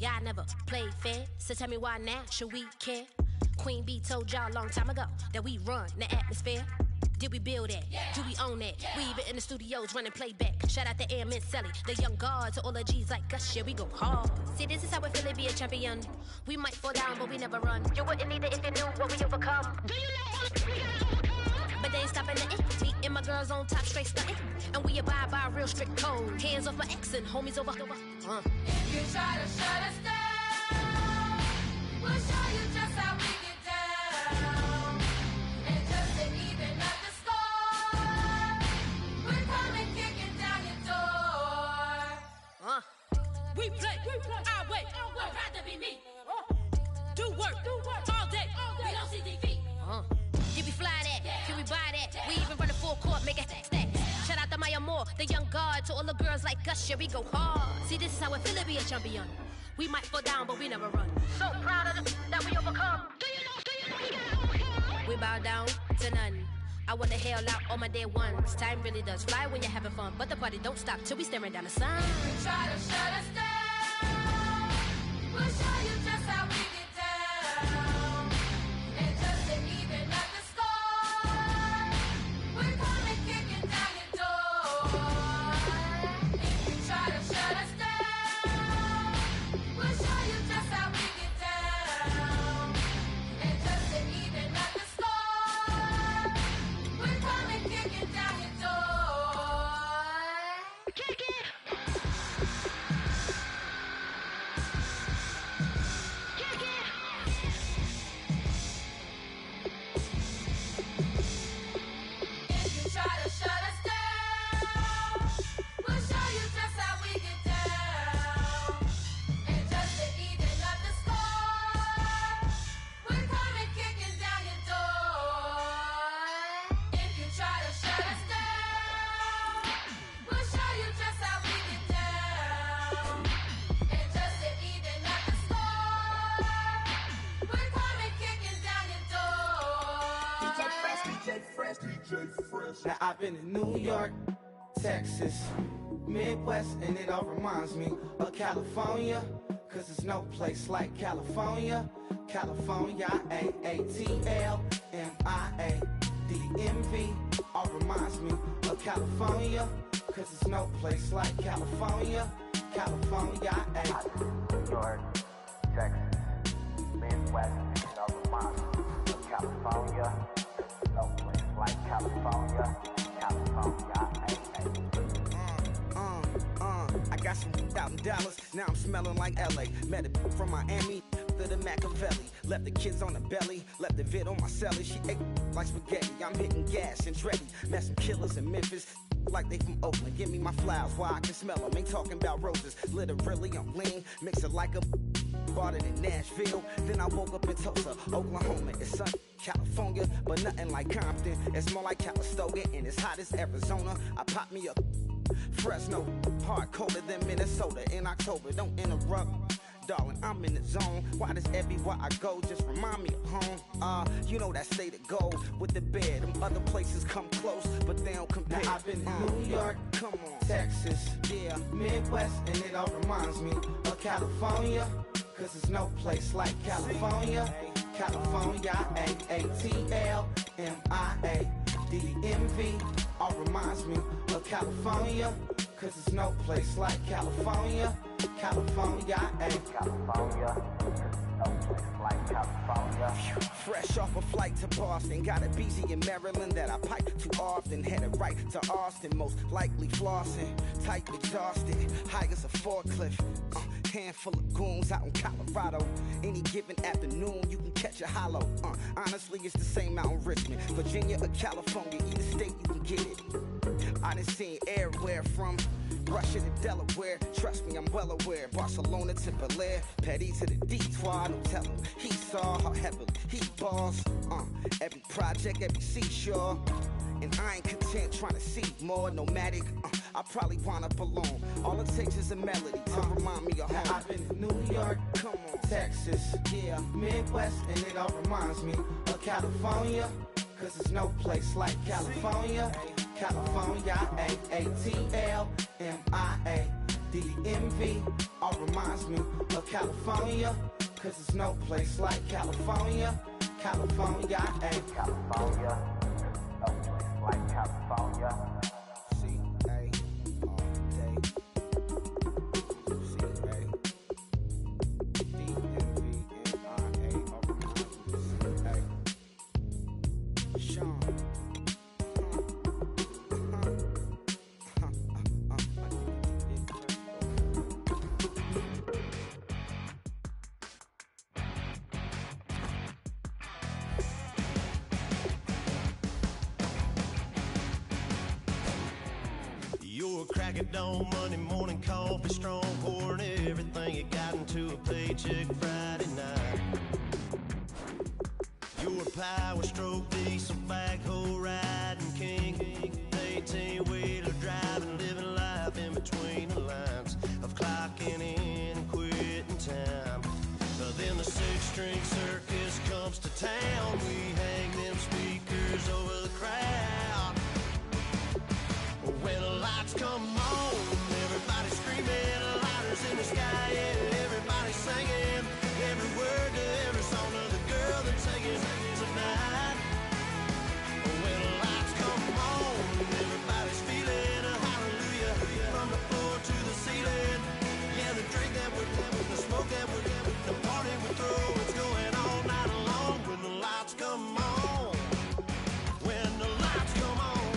Yeah, I never played fair, so tell me why now should we care? Queen B told y'all a long time ago that we run the atmosphere. Did we build it? Yeah. Do we own it? Yeah. We even in the studios running playback. Shout out to Airman Sally, the young guard, to all the G's like us. Yeah, we go hard. See, this is how we feel to be a champion. We might fall down, but we never run. You wouldn't need it if you knew what we overcome. Do you know what we gotta overcome? But they ain't stopping nothing. Me and my girls on top, straight stunting. And we abide by a real strict code. Hands off my ex and homies over.
If you try to shut us down, we'll show you just how we get down. And just to even up the score, we're coming kicking down your door.
We play our way.
I'd rather be me.
Do work all day.
We don't see defeat.
Did we fly that? Can we buy that? We even run a full court, make it stack. Shout out to Maya Moore, the young guard, to all the girls like us. Yeah, we go hard. See, this is how it feel to be a champion. We might fall down, but we never run. So proud of that we overcome. Do you know we gotta overcome? We bow down to none. I wanna hail out all my dear ones. Time really does fly when you're having fun, but the party don't stop till we staring down the sun.
You try to shut us down, we'll show you just how we get down. And just to even up the score, we're coming kicking down your door. If you try to shut us down, we'll show you just how we get down. And just to even up the score, we're coming kicking down your door. Kick it! Kick it! If you try to shut us down, we'll show you just how we get down. And just to even up the score, we're coming kicking down your door. If you try to shut us down, we'll show you just how we get down. And just to even up the score, we're coming kicking down your door.
Now I've been in New York, Texas, Midwest, and it all reminds me of California, cause there's no place like California. California, AATLMIA-DMV, all reminds me of California, cause there's no place like California. California,
New York, Texas, Midwest, and it all reminds me of California. There's no place like California. California,
I got some out in Dallas, now I'm smelling like LA. Met a from Miami, to the Machiavelli. Left the kids on the belly, left the vid on my celly. She ate like spaghetti, I'm hitting gas and Dreddy. Met some killers in Memphis, like they from Oakland. Give me my flowers while I can smell them. Ain't talking about roses, literally I'm lean. Mix it like a bought it in Nashville. Then I woke up in Tulsa, Oklahoma. It's sunny, California, but nothing like Compton. It's more like Calistoga and it's hot as Arizona. I pop me up Fresno, hard colder than Minnesota in October. Don't interrupt, darling, I'm in the zone. Why does everywhere I go just remind me of home? You know that state of gold with the bed. Them other places come close, but they don't compare. Now I've been in New York, come on, Texas, yeah, Midwest, and it all reminds me of California, cause there's no place like California. California, AATLMIA-DMV, all reminds me of California, cause there's no place like California. California,
California, no place like California.
Fresh off a flight to Boston, got a BZ in Maryland that I pipe too often. Headed right to Austin, most likely flossing. Tight, exhausted, high as a forklift. Handful of goons out in Colorado. Any given afternoon, you can catch a hollow. Honestly, it's the same out in Richmond, Virginia or California. Either state, you can get it. I done seen everywhere from Russia to Delaware, trust me, I'm well aware. Barcelona to Bel Air, Petty to the Detroit, no telling. He saw how heavily he balls. Every project, every seashore. And I ain't content trying to see more nomadic. I probably wind up alone. All it takes is a melody to remind me of home.
I've been to New York, come on, Texas, yeah, Midwest, and it all reminds me of California. Cause there's no place like California. California, AATLMIA-DMV. All reminds me of California. Cause there's no place like California. California,
California, no place like California.
C-A all day. C-A D-M-V-M-I-A all reminds me of C-A. Sean.
You're a crack at dawn, Monday morning coffee, strong, pouring everything you got into a paycheck Friday night. You're a power stroke, diesel backhoe riding king, 18-wheeler driving, living life in between the lines of clocking in and quitting time. Then the six-string circus comes to town. We hang them speakers over the crowd. When the lights come on, everybody screaming, lighters in the sky, yeah, everybody singing every word to every song of the girl that's singing tonight. When the lights come on, everybody's feeling a hallelujah from the floor to the ceiling. Yeah, the drink that we're having, the smoke that we're having, the party we throw, it's going all night long. When the lights come on, when the lights come on.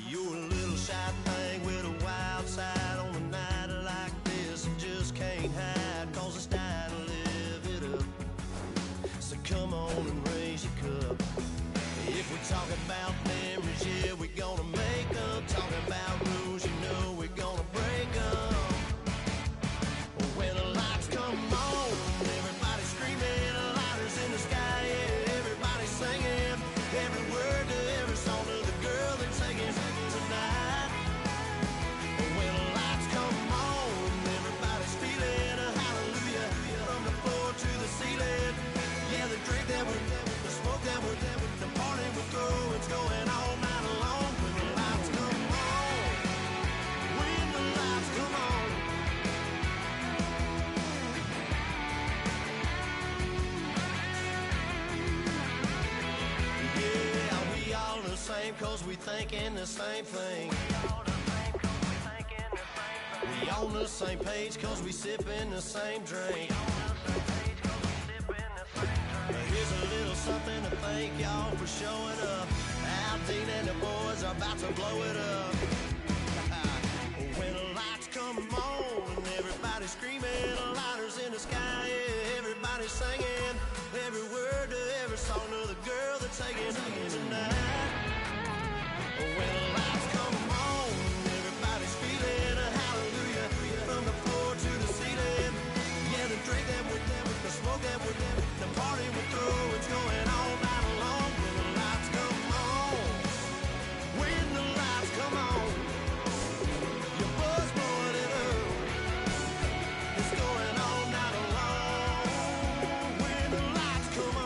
You're a little shy thing with a wild side on a night like this. You just can't hide, cause it's time to live it up. So come on and raise your cup. If we're talking about memories, yeah, we're gonna make them. Talking about rules, you know we're gonna break them. When the lights come on, everybody screaming, lighters in the sky, yeah, everybody singing every word to every song of the girl that's singing tonight. When the lights come on, everybody's feeling a hallelujah from the floor to the ceiling. Yeah, the drink that we're the smoke that we're the party we throw, it's going all night long. When the lights come on, when the lights come on. Yeah, we all the same cause we thinking the same thing. We on the same page cause we sipping the same drink. Here's a little something to thank y'all for showing up. Aldine and the boys are about to blow it up. When the lights come on, everybody screaming, lighters in the sky, yeah, everybody singing every word to every song of the girl that's singing tonight. When the lights come on, everybody's feeling a hallelujah from the floor to the ceiling. Yeah, the drink that we're having, the smoke that we're having, the party we throw, it's going all night long. When the lights come on, when the lights come on, your buzz blowing it up, it's going all night long. When the lights come on.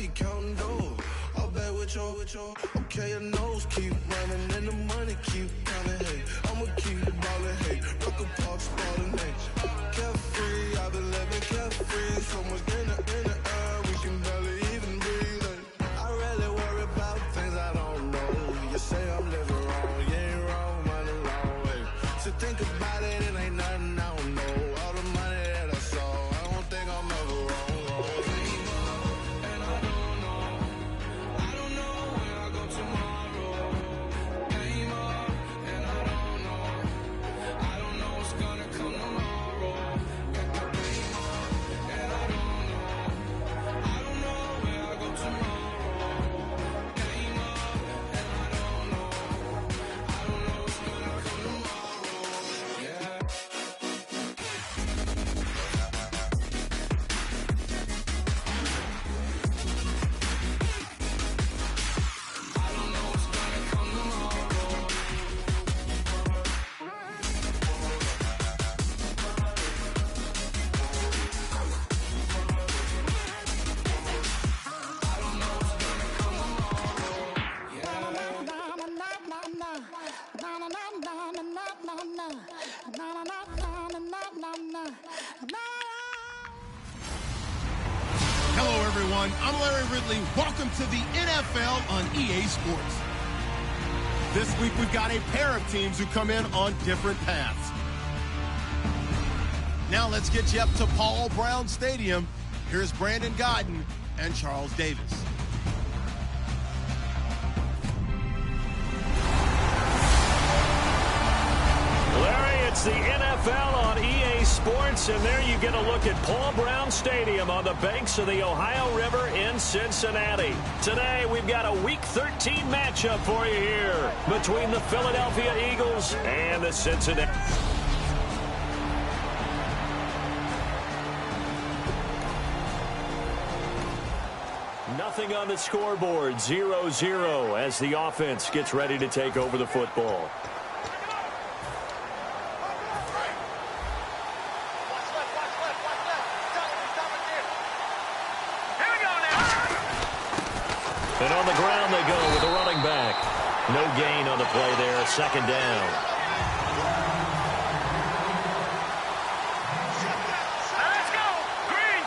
be counting dough. All back with your, okay, your nose keep running and the money keep coming, hey. I'ma keep ballin', hey. Rock a park, ballin', hey. Carefree, I've been living carefree. So much in the air, we can barely even breathe, hey. I rarely worry about things I don't know. You say I'm living wrong, you ain't wrong, money long, hey. So think about it, it ain't nothing I don't know. All the money that I saw, I don't think I'm ever wrong.
Hello, everyone. I'm Larry Ridley. Welcome to the NFL on EA Sports. This week, we've got a pair of teams who come in on different paths. Now, let's get you up to Paul Brown Stadium. Here's Brandon Godden and Charles Davis.
Larry, it's the NFL on EA Sports, and there you get a look at Paul Brown Stadium on the banks of the Ohio River in Cincinnati. Today, we've got a Week 13 matchup for you here between the Philadelphia Eagles and the Cincinnati. Nothing on the scoreboard, 0-0 as the offense gets ready to take over the football. And on the ground they go with the running back. No gain on the play there, second down.
Let's go. Green,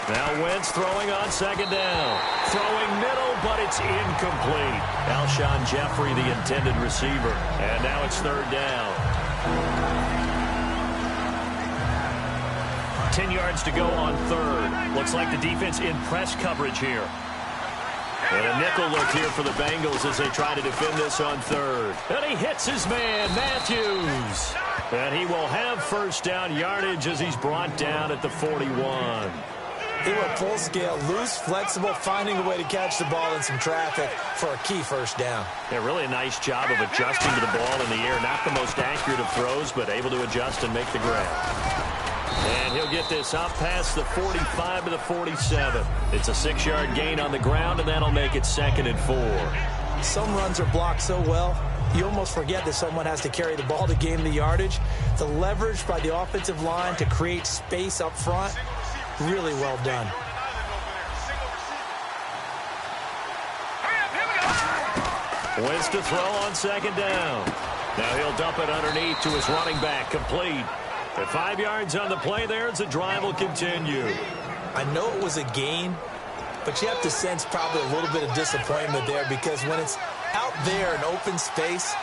Now Wentz throwing on second down. Throwing middle, but it's incomplete. Alshon Jeffrey, the intended receiver. And now it's third down. 10 yards to go on third. Looks like the defense in press coverage here. And a nickel look here for the Bengals as they try to defend this on third. And he hits his man, Matthews. And he will have first down yardage as he's brought down at the 41.
They were full scale, loose, flexible, finding a way to catch the ball in some traffic for a key first down.
Yeah, really a nice job of adjusting to the ball in the air. Not the most accurate of throws, but able to adjust and make the grab. And he'll get this up past the 45 to the 47. It's a 6-yard gain on the ground, and that'll make it 2nd and 4.
Some runs are blocked so well, you almost forget that someone has to carry the ball to gain the yardage. The leverage by the offensive line to create space up front, really well done.
Wins to throw on second down. Now he'll dump it underneath to his running back, complete. At 5 yards on the play there, as the drive will continue.
I know it was a gain, but you have to sense probably a little bit of disappointment there because when it's out there in open space,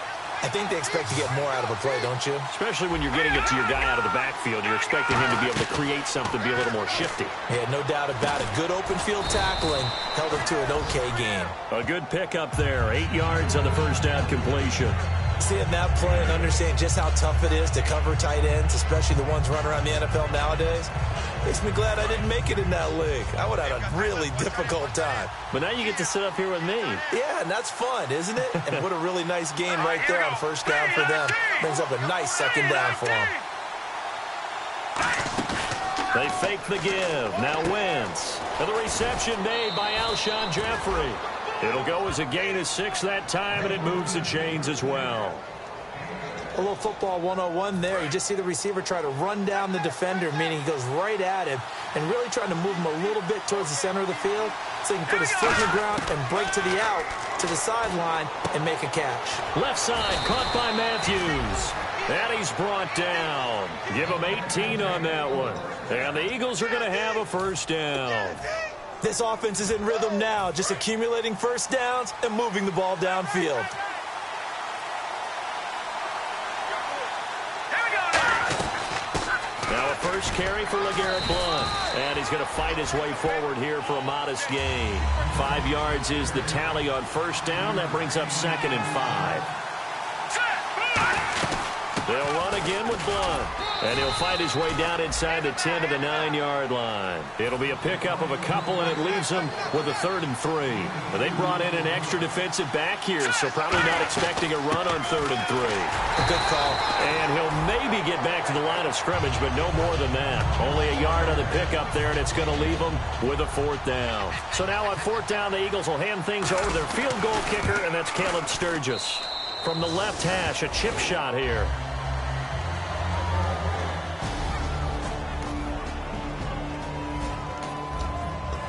I think they expect to get more out of a play, don't you?
Especially when you're getting it to your guy out of the backfield. You're expecting him to be able to create something, be a little more shifty.
Yeah, no doubt about it. Good open field tackling held him to an okay gain.
A good pickup there. 8 yards on the first down completion.
Seeing that play and understand just how tough it is to cover tight ends, especially the ones running around the NFL nowadays, makes me glad I didn't make it in that league. I would have had a really difficult time.
But now you get to sit up here with me.
Yeah, and that's fun, isn't it? And what a really nice game right there on first down for them. Brings up a nice second down for them.
They fake the give. Now Wentz. And the reception made by Alshon Jeffrey. It'll go as a gain of 6 that time, and it moves the chains as well.
A little football 101 there. You just see the receiver try to run down the defender, meaning he goes right at him and really trying to move him a little bit towards the center of the field so he can put his foot in the ground and break to the out, to the sideline, and make a catch.
Left side, caught by Matthews. And he's brought down. Give him 18 on that one. And the Eagles are going to have a first down.
This offense is in rhythm now, just accumulating first downs and moving the ball downfield.
Now a first carry for LeGarrette Blount. And he's going to fight his way forward here for a modest gain. 5 yards is the tally on first down. That brings up 2nd and 5. They'll run again with Blount. And he'll fight his way down inside the 10 to the 9-yard line. It'll be a pickup of a couple, and it leaves them with a 3rd and 3. But they brought in an extra defensive back here, so probably not expecting a run on 3rd and 3.
A good call.
And he'll maybe get back to the line of scrimmage, but no more than that. Only a yard on the pickup there, and it's going to leave them with a 4th down. So now on 4th down, the Eagles will hand things over to their field goal kicker, and that's Caleb Sturgis. From the left hash, a chip shot here.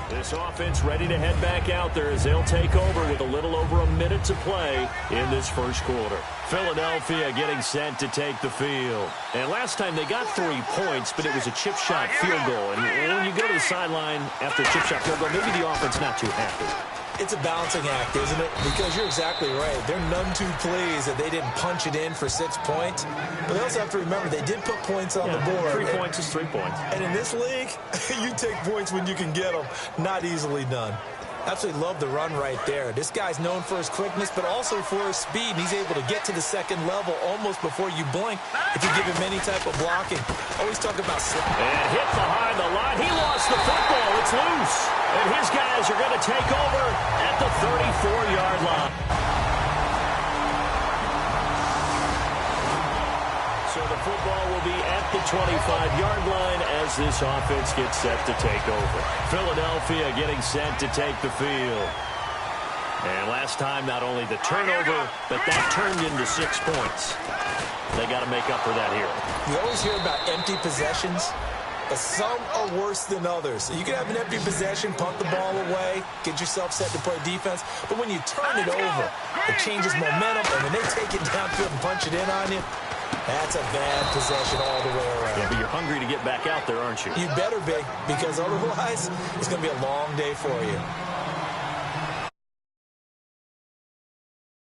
This offense ready to head back out there as they'll take over with a little over a minute to play in this first quarter. Philadelphia getting set to take the field. And last time they got 3 points, but it was a chip shot field goal. And when you go to the sideline after a chip shot field goal, maybe the offense not too happy.
It's a balancing act, isn't it? Because you're exactly right. They're none too pleased that they didn't punch it in for 6 points. But they also have to remember they did put points on the board.
3 points is 3 points.
And in this league, you take points when you can get them. Not easily done. Absolutely love the run right there. This guy's known for his quickness, but also for his speed. And he's able to get to the second level almost before you blink if you give him any type of blocking. Always talk about slip.
And hit behind the line. He lost the football. It's loose. And his guys are going to take over at the 34-yard line. So the football will be at the 25-yard line as this offense gets set to take over. Philadelphia getting set to take the field. And last time, not only the turnover, but that turned into 6 points. They got to make up for that here.
You always hear about empty possessions, but some are worse than others. You can have an empty possession, punt the ball away, get yourself set to play defense, but when you turn it over, it changes momentum, and when they take it downfield and punch it in on you, that's a bad possession all the way around.
Yeah, but you're hungry to get back out there, aren't you?
You better be, because otherwise it's going to be a long day for you.